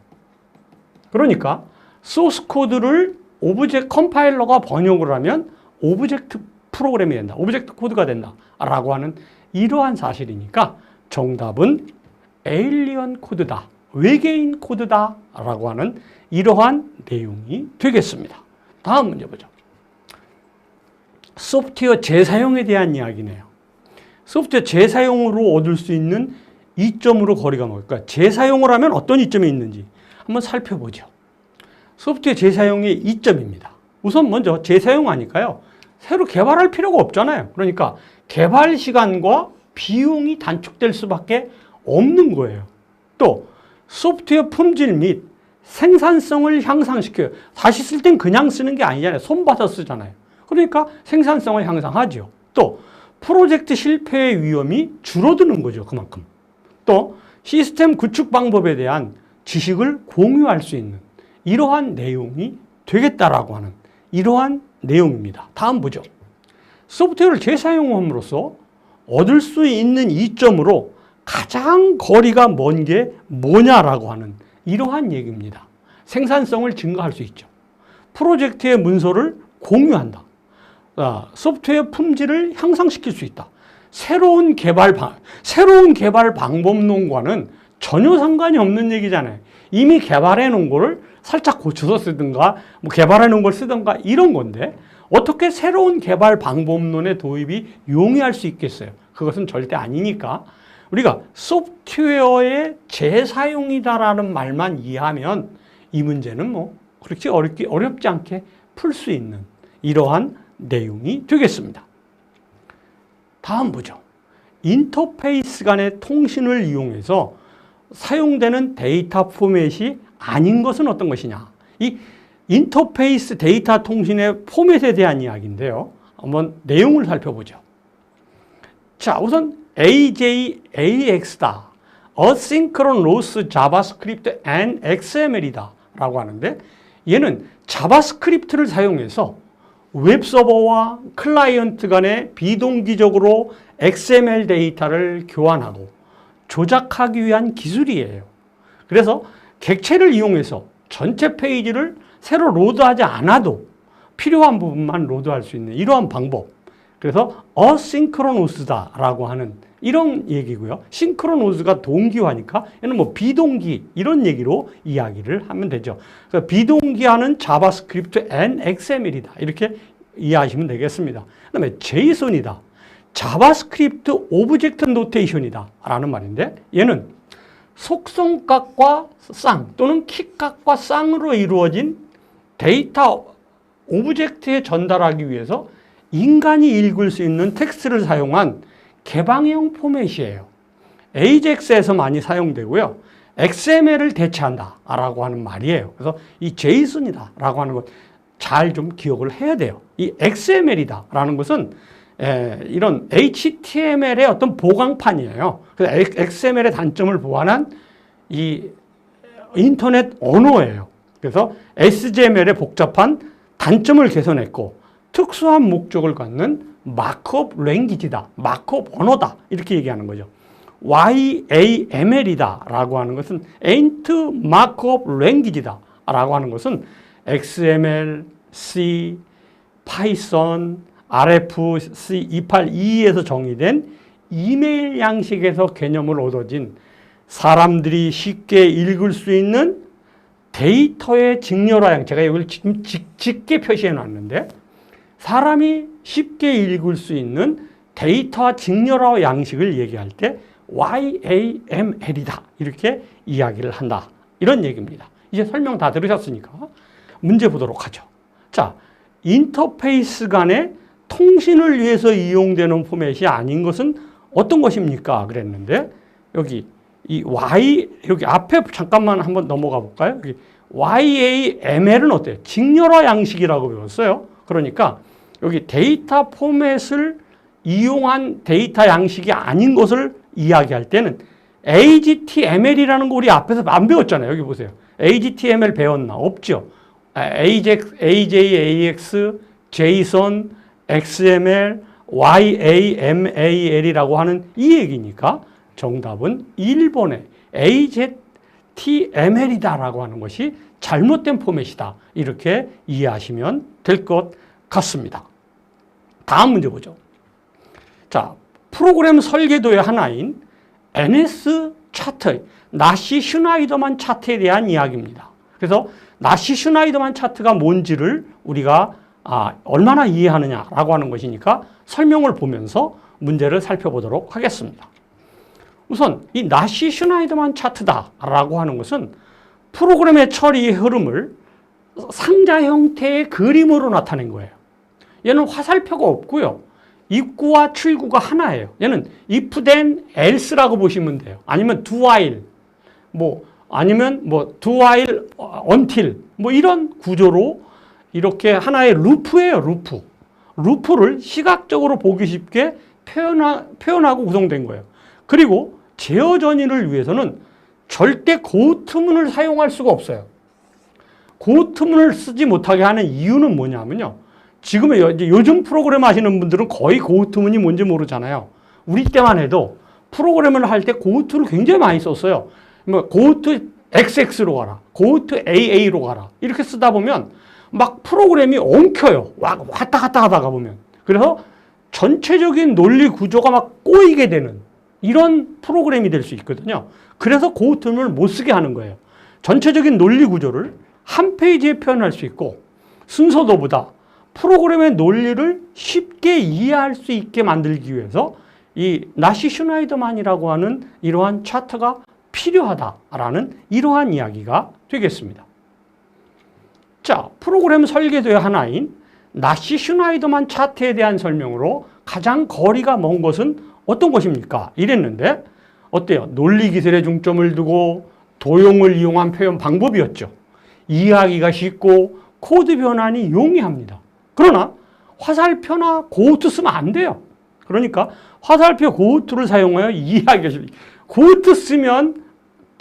그러니까 소스 코드를 오브젝트 컴파일러가 번역을 하면 오브젝트 프로그램이 된다. 오브젝트 코드가 된다. 라고 하는 이러한 사실이니까 정답은 에일리언 코드다. 외계인 코드다. 라고 하는 이러한 내용이 되겠습니다. 다음 문제 보죠. 소프트웨어 재사용에 대한 이야기네요. 소프트웨어 재사용으로 얻을 수 있는 이점으로 거리가 뭘까? 재사용을 하면 어떤 이점이 있는지 한번 살펴보죠. 소프트웨어 재사용의 이점입니다. 우선 먼저 재사용하니까요. 새로 개발할 필요가 없잖아요. 그러니까 개발 시간과 비용이 단축될 수밖에 없는 거예요. 또 소프트웨어 품질 및 생산성을 향상시켜요. 다시 쓸 땐 그냥 쓰는 게 아니잖아요. 손받아 쓰잖아요. 그러니까 생산성을 향상하죠. 또 프로젝트 실패의 위험이 줄어드는 거죠. 그만큼. 또 시스템 구축 방법에 대한 지식을 공유할 수 있는 이러한 내용이 되겠다라고 하는 이러한 내용입니다. 다음 보죠. 소프트웨어를 재사용함으로써 얻을 수 있는 이점으로 가장 거리가 먼 게 뭐냐라고 하는 이러한 얘기입니다. 생산성을 증가할 수 있죠. 프로젝트의 문서를 공유한다. 소프트웨어 품질을 향상시킬 수 있다. 새로운 개발 방법론과는 전혀 상관이 없는 얘기잖아요. 이미 개발해 놓은 거를 살짝 고쳐서 쓰든가 뭐 개발해 놓은 걸 쓰든가 이런 건데 어떻게 새로운 개발 방법론의 도입이 용이할 수 있겠어요? 그것은 절대 아니니까 우리가 소프트웨어의 재사용이다라는 말만 이해하면 이 문제는 뭐 그렇게 어렵지 않게 풀 수 있는 이러한 내용이 되겠습니다. 다음 보죠. 인터페이스 간의 통신을 이용해서 사용되는 데이터 포맷이 아닌 것은 어떤 것이냐. 이 인터페이스 데이터 통신의 포맷에 대한 이야기인데요. 한번 내용을 살펴보죠. 자, 우선 AJAX다. Asynchronous JavaScript and XML이다. 라고 하는데 얘는 자바스크립트를 사용해서 웹서버와 클라이언트 간에 비동기적으로 XML 데이터를 교환하고 조작하기 위한 기술이에요. 그래서 객체를 이용해서 전체 페이지를 새로 로드하지 않아도 필요한 부분만 로드할 수 있는 이러한 방법. 그래서 어싱크로노스다라고 하는 이런 얘기고요. 싱크로노스가 동기화니까 얘는 뭐 비동기 이런 얘기로 이야기를 하면 되죠. 그래서 비동기화는 자바스크립트 and XML이다. 이렇게 이해하시면 되겠습니다. 그다음에 제이슨이다. 자바스크립트 오브젝트 노테이션이다. 라는 말인데 얘는 속성값과 쌍 또는 키값과 쌍으로 이루어진 데이터 오브젝트에 전달하기 위해서 인간이 읽을 수 있는 텍스트를 사용한 개방형 포맷이에요. AJAX에서 많이 사용되고요. XML을 대체한다라고 하는 말이에요. 그래서 이 제이슨이다라고 하는 것 잘 좀 기억을 해야 돼요. 이 XML이다라는 것은 이런 HTML의 어떤 보강판이에요. 그래서 XML의 단점을 보완한 이 인터넷 언어예요. 그래서 SGML의 복잡한 단점을 개선했고 특수한 목적을 갖는 마크업 랭귀지다. 마크업 언어다. 이렇게 얘기하는 거죠. YAML이다 라고 하는 것은 Ain't Markup Language다 라고 하는 것은 XML, C, Python, RFC 282에서 정의된 이메일 양식에서 개념을 얻어진 사람들이 쉽게 읽을 수 있는 데이터의 직렬화 양식. 제가 여기를 지금 짙게 표시해 놨는데 사람이 쉽게 읽을 수 있는 데이터 직렬화 양식을 얘기할 때 YAML이다. 이렇게 이야기를 한다. 이런 얘기입니다. 이제 설명 다 들으셨으니까 문제 보도록 하죠. 자, 인터페이스 간의 통신을 위해서 이용되는 포맷이 아닌 것은 어떤 것입니까? 그랬는데 여기 여기 앞에 잠깐만 한번 넘어가 볼까요? 여기 YAML은 어때요? 직렬화 양식이라고 배웠어요. 그러니까 여기 데이터 포맷을 이용한 데이터 양식이 아닌 것을 이야기할 때는 AGTML이라는 거 우리 앞에서 안 배웠잖아요. 여기 보세요. AGTML 배웠나? 없죠. AJAX, JSON, XML, YAML이라고 하는 이 얘기니까 정답은 1번의 HTML이다라고 하는 것이 잘못된 포맷이다. 이렇게 이해하시면 될 것 같습니다. 다음 문제 보죠. 자, 프로그램 설계도의 하나인 NS 차트, 나시 슈나이더만 차트에 대한 이야기입니다. 그래서 나시 슈나이더만 차트가 뭔지를 우리가 얼마나 이해하느냐라고 하는 것이니까 설명을 보면서 문제를 살펴보도록 하겠습니다. 우선 이 나시 슈나이더만 차트다라고 하는 것은 프로그램의 처리의 흐름을 상자 형태의 그림으로 나타낸 거예요. 얘는 화살표가 없고요. 입구와 출구가 하나예요. 얘는 if then else라고 보시면 돼요. 아니면 do while, 아니면 do while until, 이런 구조로 이렇게 하나의 루프예요, 루프. 루프를 시각적으로 보기 쉽게 표현하고 구성된 거예요. 그리고 제어 전이를 위해서는 절대 고트문을 사용할 수가 없어요. 고트문을 쓰지 못하게 하는 이유는 뭐냐면요. 지금의 요즘 프로그램 하시는 분들은 거의 고트문이 뭔지 모르잖아요. 우리 때만 해도 프로그램을 할 때 고트를 굉장히 많이 썼어요. 고트 XX로 가라, 고트 AA로 가라 이렇게 쓰다 보면 막 프로그램이 엉켜요. 왔다 갔다 하다가 보면. 그래서 전체적인 논리 구조가 막 꼬이게 되는 이런 프로그램이 될 수 있거든요. 그래서 고트문을 못 쓰게 하는 거예요. 전체적인 논리 구조를 한 페이지에 표현할 수 있고 순서도보다 프로그램의 논리를 쉽게 이해할 수 있게 만들기 위해서 이 나시 슈나이더만이라고 하는 이러한 차트가 필요하다라는 이러한 이야기가 되겠습니다. 자, 프로그램 설계도의 하나인 나시 슈나이더만 차트에 대한 설명으로 가장 거리가 먼 것은 어떤 것입니까? 이랬는데 어때요? 논리 기술에 중점을 두고 도형을 이용한 표현 방법이었죠. 이해하기가 쉽고 코드 변환이 용이합니다. 그러나 화살표나 고트 쓰면 안 돼요. 그러니까 화살표 고트를 사용하여 이해하기가 쉽습니다. 고트 쓰면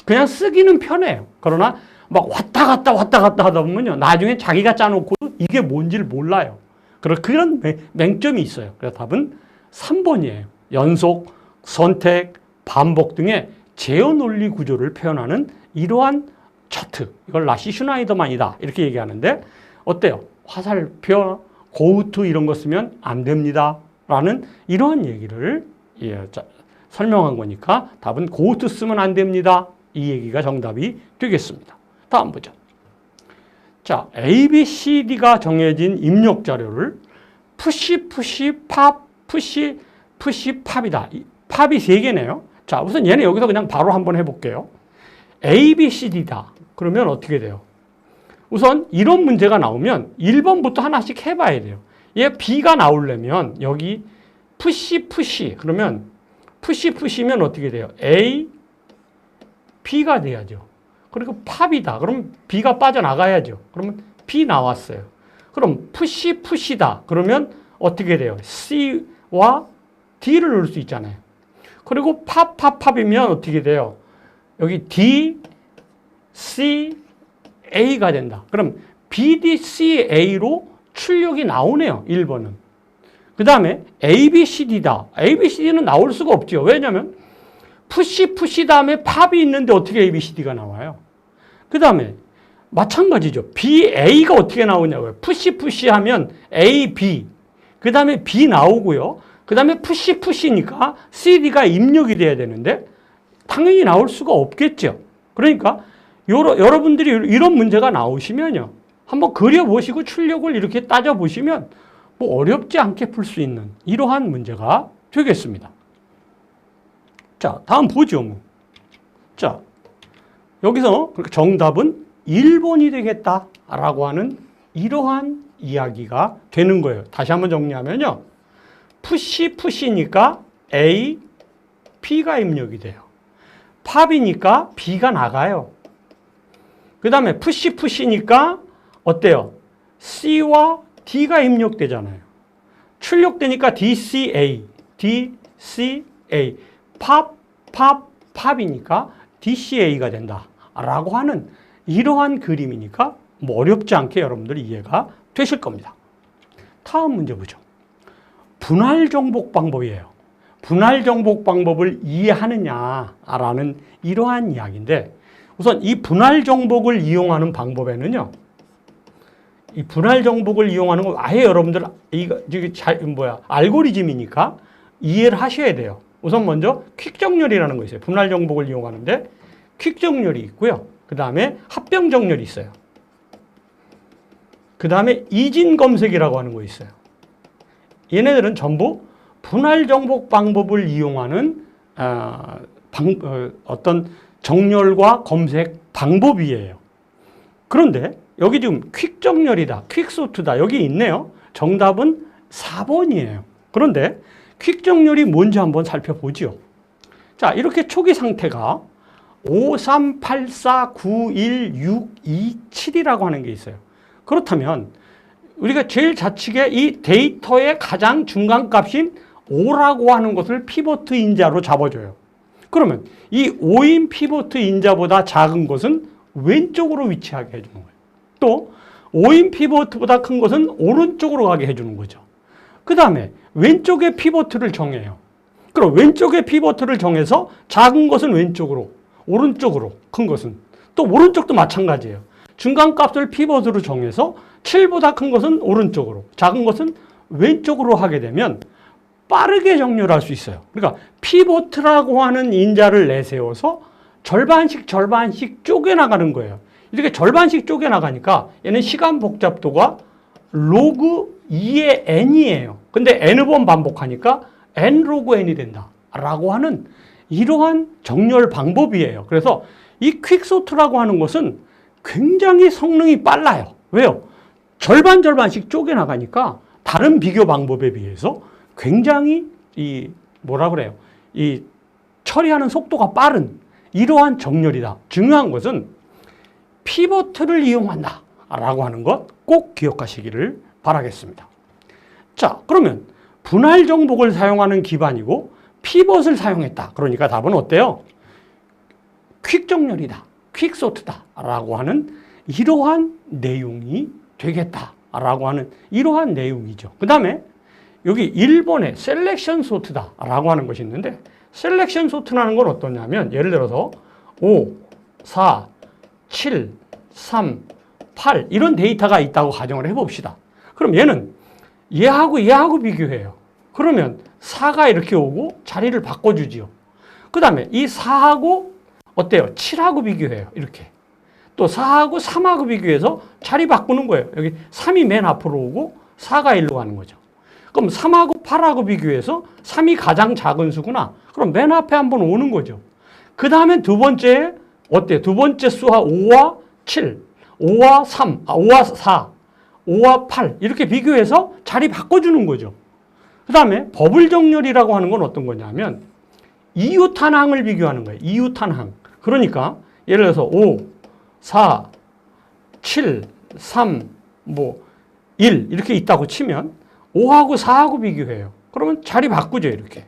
그냥 쓰기는 편해요. 그러나 막 왔다 갔다 하다 보면요. 나중에 자기가 짜놓고도 이게 뭔지를 몰라요. 그런 맹점이 있어요. 그래서 답은 3번이에요. 연속, 선택, 반복 등의 제어 논리 구조를 표현하는 이러한 차트. 이걸 나시 슈나이더만이다. 이렇게 얘기하는데 어때요? 화살표, 고트 이런 거 쓰면 안 됩니다. 라는 이러한 얘기를 설명한 거니까 답은 고트 쓰면 안 됩니다. 이 얘기가 정답이 되겠습니다. 다음 보죠. 자, A, B, C, D가 정해진 입력 자료를 푸시, 팝이다. 팝이 3개네요. 자, 우선 얘는 여기서 그냥 바로 한번 해볼게요. A, B, C, D다. 그러면 어떻게 돼요? 우선 이런 문제가 나오면 1번부터 하나씩 해봐야 돼요. 얘 B가 나오려면 여기 푸시 그러면 푸시면 어떻게 돼요? A, B가 돼야죠. 그리고 팝이다. 그럼 B가 빠져나가야죠. 그러면 B 나왔어요. 그럼 푸시다. 그러면 어떻게 돼요? C와 D를 넣을 수 있잖아요. 그리고 팝이면 어떻게 돼요? 여기 D, C, A가 된다. 그럼 B, D, C, A로 출력이 나오네요. 1번은. 그 다음에 A, B, C, D다. A, B, C, D는 나올 수가 없죠. 왜냐하면 푸시 다음에 팝이 있는데 어떻게 A, B, C, D가 나와요? 그 다음에 마찬가지죠. B, A가 어떻게 나오냐고요. 푸시 하면 A, B. 그 다음에 B 나오고요. 그 다음에 푸시니까 C, D가 입력이 돼야 되는데 당연히 나올 수가 없겠죠. 그러니까 여러분들이 이런 문제가 나오시면요. 한번 그려보시고 출력을 이렇게 따져보시면 어렵지 않게 풀 수 있는 이러한 문제가 되겠습니다. 자, 다음 보죠. 자, 여기서 정답은 1번이 되겠다라고 하는 이러한 이야기가 되는 거예요. 다시 한번 정리하면요. 푸시니까 A, P가 입력이 돼요. 팝이니까 B가 나가요. 그 다음에 푸시니까 어때요? C와 D가 입력되잖아요. 출력되니까 DCA. 팝이니까 DCA가 된다. 라고 하는 이러한 그림이니까 어렵지 않게 여러분들이 이해가 되실 겁니다. 다음 문제 보죠. 분할 정복 방법이에요. 분할 정복 방법을 이해하느냐라는 이러한 이야기인데 우선 이 분할 정복을 이용하는 방법에는요. 이 분할 정복을 이용하는 건 아예 여러분들 이게 알고리즘이니까 이해를 하셔야 돼요. 우선 먼저 퀵 정렬이라는 거 있어요. 분할 정복을 이용하는데 퀵 정렬이 있고요. 그 다음에 합병 정렬이 있어요. 그 다음에 이진 검색이라고 하는 거 있어요. 얘네들은 전부 분할 정복 방법을 이용하는 어떤 정렬과 검색 방법이에요. 그런데 여기 지금 퀵 정렬이다, 퀵 소트다 여기 있네요. 정답은 4번이에요. 그런데 퀵 정렬이 뭔지 한번 살펴보죠. 자, 이렇게 초기 상태가 538491627이라고 하는 게 있어요. 그렇다면 우리가 제일 좌측에 이 데이터의 가장 중간값인 5라고 하는 것을 피보트 인자로 잡아줘요. 그러면 이 5인 피보트 인자보다 작은 것은 왼쪽으로 위치하게 해주는 거예요. 또 5인 피보트보다 큰 것은 오른쪽으로 가게 해주는 거죠. 그 다음에 왼쪽에 피보트를 정해요. 그럼 왼쪽에 피보트를 정해서 작은 것은 왼쪽으로, 오른쪽으로, 큰 것은 또 오른쪽도 마찬가지예요. 중간값을 피보트로 정해서 7보다 큰 것은 오른쪽으로, 작은 것은 왼쪽으로 하게 되면 빠르게 정렬할 수 있어요. 그러니까 피보트라고 하는 인자를 내세워서 절반씩 쪼개나가는 거예요. 이렇게 절반씩 쪼개나가니까 얘는 시간 복잡도가 로그 2의 n이에요. 근데 n을 번 반복하니까 n 로그 n이 된다 라고 하는 이러한 정렬 방법이에요. 그래서 이 퀵소트라고 하는 것은 굉장히 성능이 빨라요. 왜요? 절반씩 쪼개나가니까 다른 비교 방법에 비해서 굉장히 이 처리하는 속도가 빠른 이러한 정렬이다. 중요한 것은 피보트를 이용한다 라고 하는 것 꼭 기억하시기를 바라겠습니다. 자, 그러면 분할 정복을 사용하는 기반이고 피벗을 사용했다. 그러니까 답은 어때요? 퀵 정렬이다, 퀵 소트다 라고 하는 이러한 내용이 되겠다 라고 하는 이러한 내용이죠. 그 다음에 여기 1번에 셀렉션 소트다 라고 하는 것이 있는데, 셀렉션 소트라는 건 어떠냐면 예를 들어서 5, 4, 7, 3, 8 이런 데이터가 있다고 가정을 해봅시다. 그럼 얘는 얘하고 비교해요. 그러면 4가 이렇게 오고 자리를 바꿔주지요. 그 다음에 이 4하고 어때요? 7하고 비교해요. 이렇게. 또 4하고 3하고 비교해서 자리 바꾸는 거예요. 여기 3이 맨 앞으로 오고 4가 일로 가는 거죠. 그럼 3하고 8하고 비교해서 3이 가장 작은 수구나. 그럼 맨 앞에 한번 오는 거죠. 그 다음에 두 번째 어때요? 두 번째 수와 5와 7, 5와 3, 5와 4, 5와 8 이렇게 비교해서 자리 바꿔주는 거죠. 그 다음에 버블 정렬이라고 하는 건 어떤 거냐면 이웃한항을 비교하는 거예요. 이웃한항. 그러니까 예를 들어서 5, 4, 7, 3, 1 이렇게 있다고 치면 5하고 4하고 비교해요. 그러면 자리 바꾸죠. 이렇게.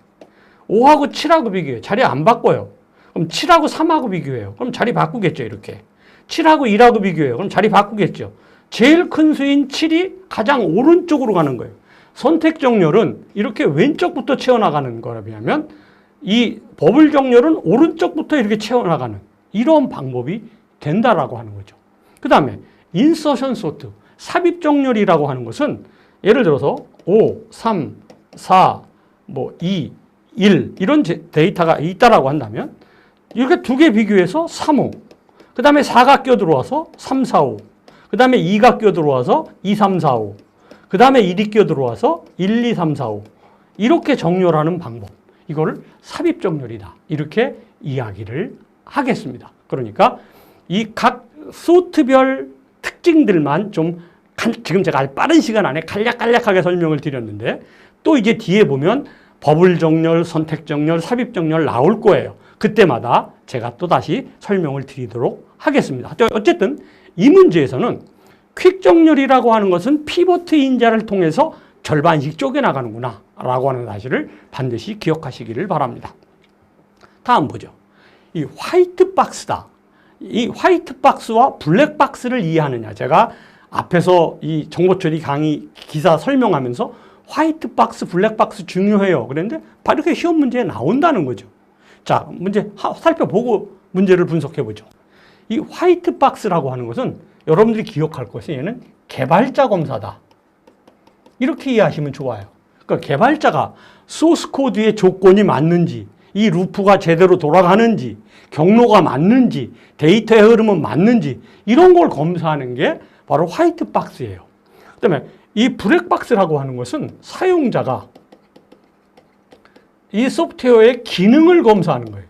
5하고 7하고 비교해요. 자리 안 바꿔요. 그럼 7하고 3하고 비교해요. 그럼 자리 바꾸겠죠. 이렇게. 7하고 1하고 비교해요. 그럼 자리 바꾸겠죠. 제일 큰 수인 7이 가장 오른쪽으로 가는 거예요. 선택 정렬은 이렇게 왼쪽부터 채워나가는 거라 비하면 이 버블 정렬은 오른쪽부터 이렇게 채워나가는 이런 방법이 된다라고 하는 거죠. 그 다음에 인서션 소트, 삽입 정렬이라고 하는 것은 예를 들어서 5, 3, 4, 2, 1 이런 데이터가 있다라고 한다면 이렇게 두 개 비교해서 3, 5 그 다음에 4가 껴들어와서 3, 4, 5 그 다음에 2가 껴들어와서 2, 3, 4, 5 그 다음에 1이 껴들어와서 1, 2, 3, 4, 5 이렇게 정렬하는 방법 이거를 삽입 정렬이다 이렇게 이야기를 하겠습니다. 그러니까 이 각 소트별 특징들만 좀 지금 제가 빠른 시간 안에 간략하게 설명을 드렸는데 또 이제 뒤에 보면 버블 정렬, 선택 정렬, 삽입 정렬 나올 거예요. 그때마다 제가 또 다시 설명을 드리도록 하겠습니다. 어쨌든 이 문제에서는 퀵 정렬이라고 하는 것은 피보트 인자를 통해서 절반씩 쪼개나가는구나 라고 하는 사실을 반드시 기억하시기를 바랍니다. 다음 보죠. 이 화이트 박스다. 이 화이트 박스와 블랙 박스를 이해하느냐. 제가 앞에서 이 정보처리 강의 기사 설명하면서 화이트 박스, 블랙 박스 중요해요. 그랬는데 바로 이렇게 시험 문제에 나온다는 거죠. 자, 문제 살펴보고 문제를 분석해 보죠. 이 화이트 박스라고 하는 것은 여러분들이 기억할 것은 얘는 개발자 검사다. 이렇게 이해하시면 좋아요. 그러니까 개발자가 소스 코드의 조건이 맞는지, 이 루프가 제대로 돌아가는지, 경로가 맞는지, 데이터의 흐름은 맞는지 이런 걸 검사하는 게 바로 화이트 박스예요. 그다음에 이 블랙 박스라고 하는 것은 사용자가 이 소프트웨어의 기능을 검사하는 거예요.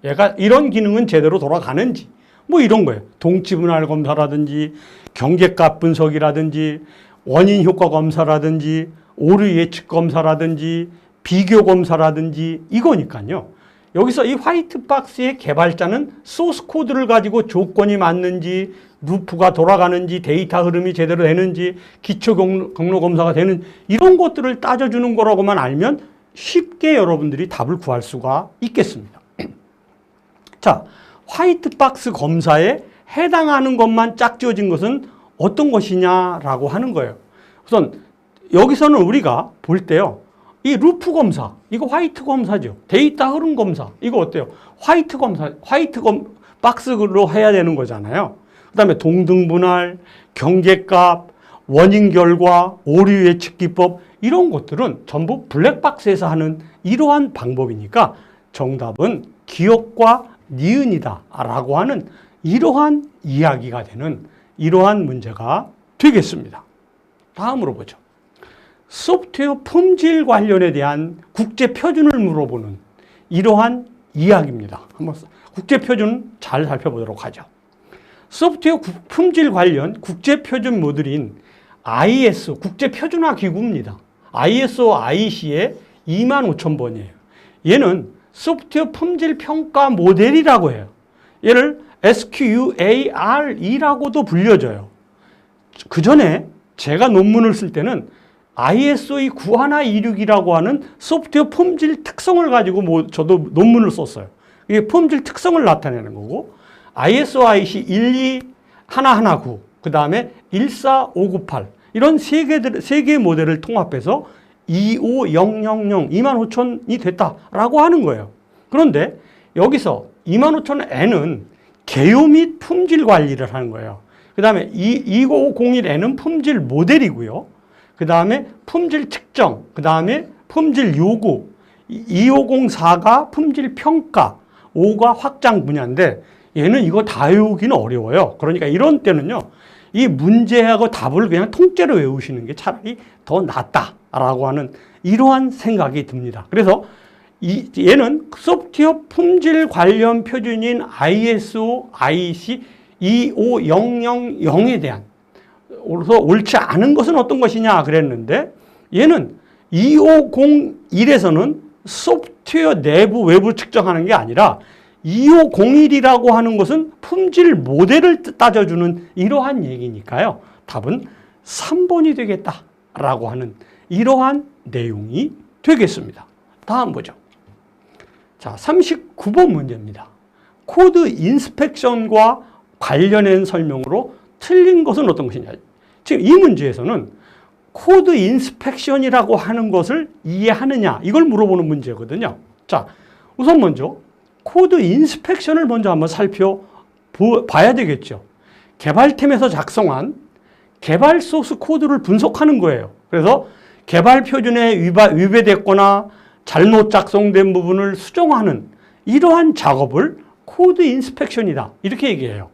얘가 이런 기능은 제대로 돌아가는지 뭐 이런 거예요. 동치 분할 검사라든지 경계값 분석이라든지 원인 효과 검사라든지 오류 예측 검사라든지 비교 검사라든지 이거니까요. 여기서 이 화이트 박스의 개발자는 소스 코드를 가지고 조건이 맞는지, 루프가 돌아가는지, 데이터 흐름이 제대로 되는지, 기초 경로 검사가 되는 이런 것들을 따져주는 거라고만 알면 쉽게 여러분들이 답을 구할 수가 있겠습니다. 자, 화이트 박스 검사에 해당하는 것만 짝지어진 것은 어떤 것이냐라고 하는 거예요. 우선 여기서는 우리가 볼 때요. 이 루프 검사, 이거 화이트 검사죠. 데이터 흐름 검사, 이거 어때요? 화이트 검사, 박스로 해야 되는 거잖아요. 그 다음에 동등분할, 경계값, 원인 결과, 오류 예측 기법 이런 것들은 전부 블랙박스에서 하는 이러한 방법이니까 정답은 기억과 니은이다 라고 하는 이러한 이야기가 되는 이러한 문제가 되겠습니다. 다음으로 보죠. 소프트웨어 품질 관련에 대한 국제 표준을 물어보는 이러한 이야기입니다. 한번 국제 표준 잘 살펴보도록 하죠. 소프트웨어 품질 관련 국제 표준 모듈인 ISO 국제 표준화 기구입니다. ISO IC의 25000번이에요. 얘는 소프트웨어 품질 평가 모델이라고 해요. 얘를 SQARE라고도 불려져요. 그 전에 제가 논문을 쓸 때는 ISO 9126이라고 하는 소프트웨어 품질 특성을 가지고 저도 논문을 썼어요. 이게 품질 특성을 나타내는 거고 ISO IC 12119, 그 다음에 14598 이런 세 개의 모델을 통합해서 25000, 25000이 됐다라고 하는 거예요. 그런데 여기서 25000N은 개요 및 품질 관리를 하는 거예요. 그 다음에 25001N은 품질 모델이고요. 그 다음에 품질 측정, 그 다음에 품질 요구, 2504가 품질 평가, 5가 확장 분야인데 얘는 이거 다 외우기는 어려워요. 그러니까 이런 때는요, 이 문제하고 답을 그냥 통째로 외우시는 게 차라리 더 낫다라고 하는 이러한 생각이 듭니다. 그래서 얘는 소프트웨어 품질 관련 표준인 ISO IC 25000에 대한 그래서 옳지 않은 것은 어떤 것이냐 그랬는데 얘는 2501에서는 소프트웨어 내부 외부 측정하는 게 아니라 2501이라고 하는 것은 품질 모델을 따져주는 이러한 얘기니까요. 답은 3번이 되겠다라고 하는 이러한 내용이 되겠습니다. 다음 보죠. 자, 39번 문제입니다. 코드 인스펙션과 관련된 설명으로 틀린 것은 어떤 것이냐. 지금 이 문제에서는 코드 인스펙션이라고 하는 것을 이해하느냐 이걸 물어보는 문제거든요. 자, 우선 먼저 코드 인스펙션을 먼저 한번 살펴봐야 되겠죠. 개발팀에서 작성한 개발 소스 코드를 분석하는 거예요. 그래서 개발 표준에 위배됐거나 잘못 작성된 부분을 수정하는 이러한 작업을 코드 인스펙션이다 이렇게 얘기해요.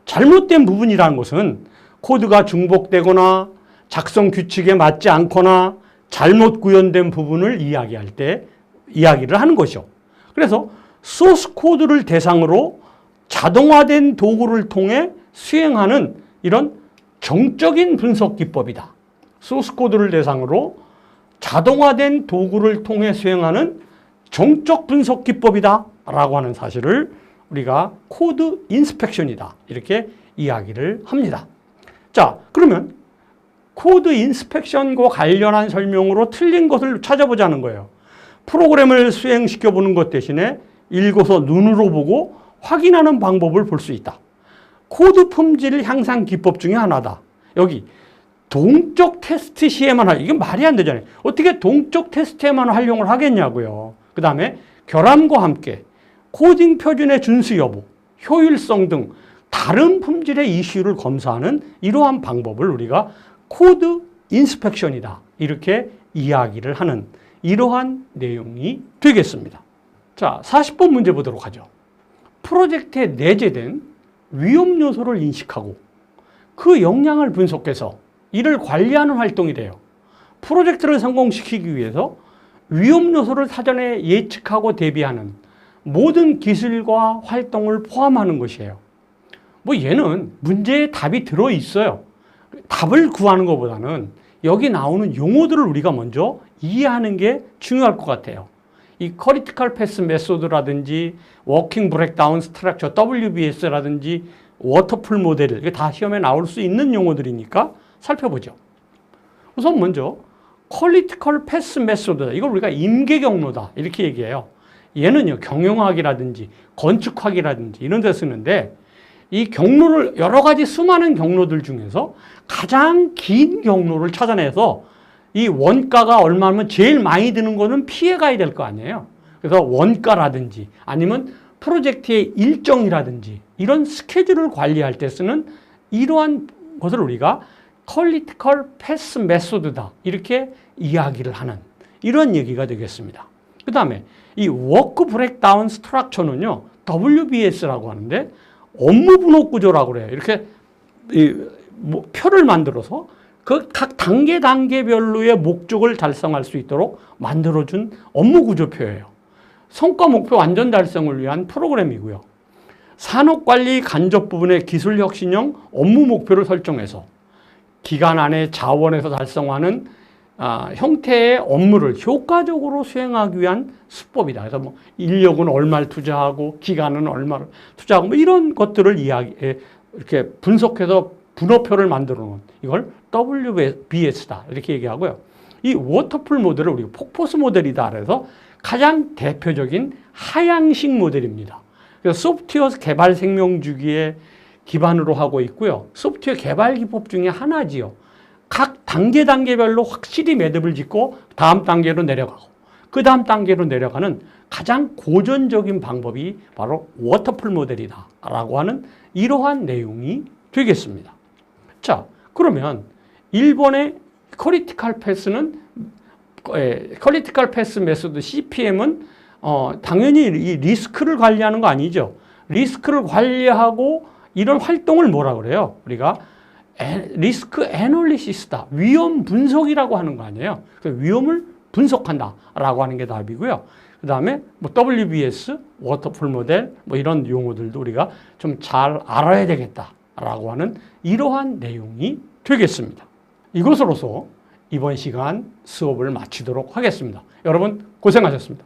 잘못된 부분이라는 것은 코드가 중복되거나 작성 규칙에 맞지 않거나 잘못 구현된 부분을 이야기할 때 이야기를 하는 것이죠. 그래서 소스 코드를 대상으로 자동화된 도구를 통해 수행하는 이런 정적인 분석 기법이다. 소스 코드를 대상으로 자동화된 도구를 통해 수행하는 정적 분석 기법이다 라고 하는 사실을 우리가 코드 인스펙션이다 이렇게 이야기를 합니다. 자, 그러면 코드 인스펙션과 관련한 설명으로 틀린 것을 찾아보자는 거예요. 프로그램을 수행시켜 보는 것 대신에 읽어서 눈으로 보고 확인하는 방법을 볼 수 있다. 코드 품질 향상 기법 중에 하나다. 여기 동적 테스트 시에만 이게 말이 안 되잖아요. 어떻게 동적 테스트에만 활용을 하겠냐고요. 그 다음에 결함과 함께 코딩 표준의 준수 여부, 효율성 등 다른 품질의 이슈를 검사하는 이러한 방법을 우리가 코드 인스펙션이다. 이렇게 이야기를 하는 이러한 내용이 되겠습니다. 자, 40번 문제 보도록 하죠. 프로젝트에 내재된 위험 요소를 인식하고 그 역량을 분석해서 이를 관리하는 활동이 돼요. 프로젝트를 성공시키기 위해서 위험 요소를 사전에 예측하고 대비하는 모든 기술과 활동을 포함하는 것이에요. 뭐 얘는 문제에 답이 들어있어요. 답을 구하는 것보다는 여기 나오는 용어들을 우리가 먼저 이해하는 게 중요할 것 같아요. 이 Critical Path Method라든지 Working Breakdown Structure, WBS라든지 워터풀 모델, 이게 다 시험에 나올 수 있는 용어들이니까 살펴보죠. 우선 먼저 Critical Path Method, 이걸 우리가 임계 경로다 이렇게 얘기해요. 얘는요, 경영학이라든지 건축학이라든지 이런 데 쓰는데 이 경로를 여러 가지 수많은 경로들 중에서 가장 긴 경로를 찾아내서 이 원가가 얼마면 제일 많이 드는 거는 피해 가야 될 거 아니에요. 그래서 원가라든지 아니면 프로젝트의 일정이라든지 이런 스케줄을 관리할 때 쓰는 이러한 것을 우리가 Critical Path Method다 이렇게 이야기를 하는 이런 얘기가 되겠습니다. 그 다음에 이 Work Breakdown Structure는요, WBS라고 하는데 업무 분업 구조라고 그래요. 이렇게 표를 만들어서 그 각 단계별로의 목적을 달성할 수 있도록 만들어준 업무 구조표예요. 성과 목표 완전 달성을 위한 프로그램이고요. 산업관리 간접 부분의 기술 혁신형 업무 목표를 설정해서 기간 안에 자원에서 달성하는 형태의 업무를 효과적으로 수행하기 위한 수법이다. 그래서 뭐 인력은 얼마를 투자하고 기간은 얼마를 투자하고 뭐 이런 것들을 이렇게 분석해서 분업표를 만들어 놓은 이걸 WBS다 이렇게 얘기하고요. 이 워터풀 모델을 우리가 폭포수 모델이다 그래서 가장 대표적인 하향식 모델입니다. 그래서 소프트웨어 개발 생명 주기에 기반으로 하고 있고요. 소프트웨어 개발 기법 중에 하나지요. 각 단계별로 확실히 매듭을 짓고 다음 단계로 내려가고 그 다음 단계로 내려가는 가장 고전적인 방법이 바로 워터풀 모델이다 라고 하는 이러한 내용이 되겠습니다. 자, 그러면 1번의 Critical Path는 Critical Path Method CPM은 당연히 이 리스크를 관리하는 거 아니죠. 리스크를 관리하고 이런 활동을 뭐라 그래요? 우리가 리스크 애널리시스다. 위험 분석이라고 하는 거 아니에요. 위험을 분석한다라고 하는 게 답이고요. 그 다음에 뭐 WBS, 워터풀 모델 뭐 이런 용어들도 우리가 좀 잘 알아야 되겠다라고 하는 이러한 내용이 되겠습니다. 이것으로서 이번 시간 수업을 마치도록 하겠습니다. 여러분 고생하셨습니다.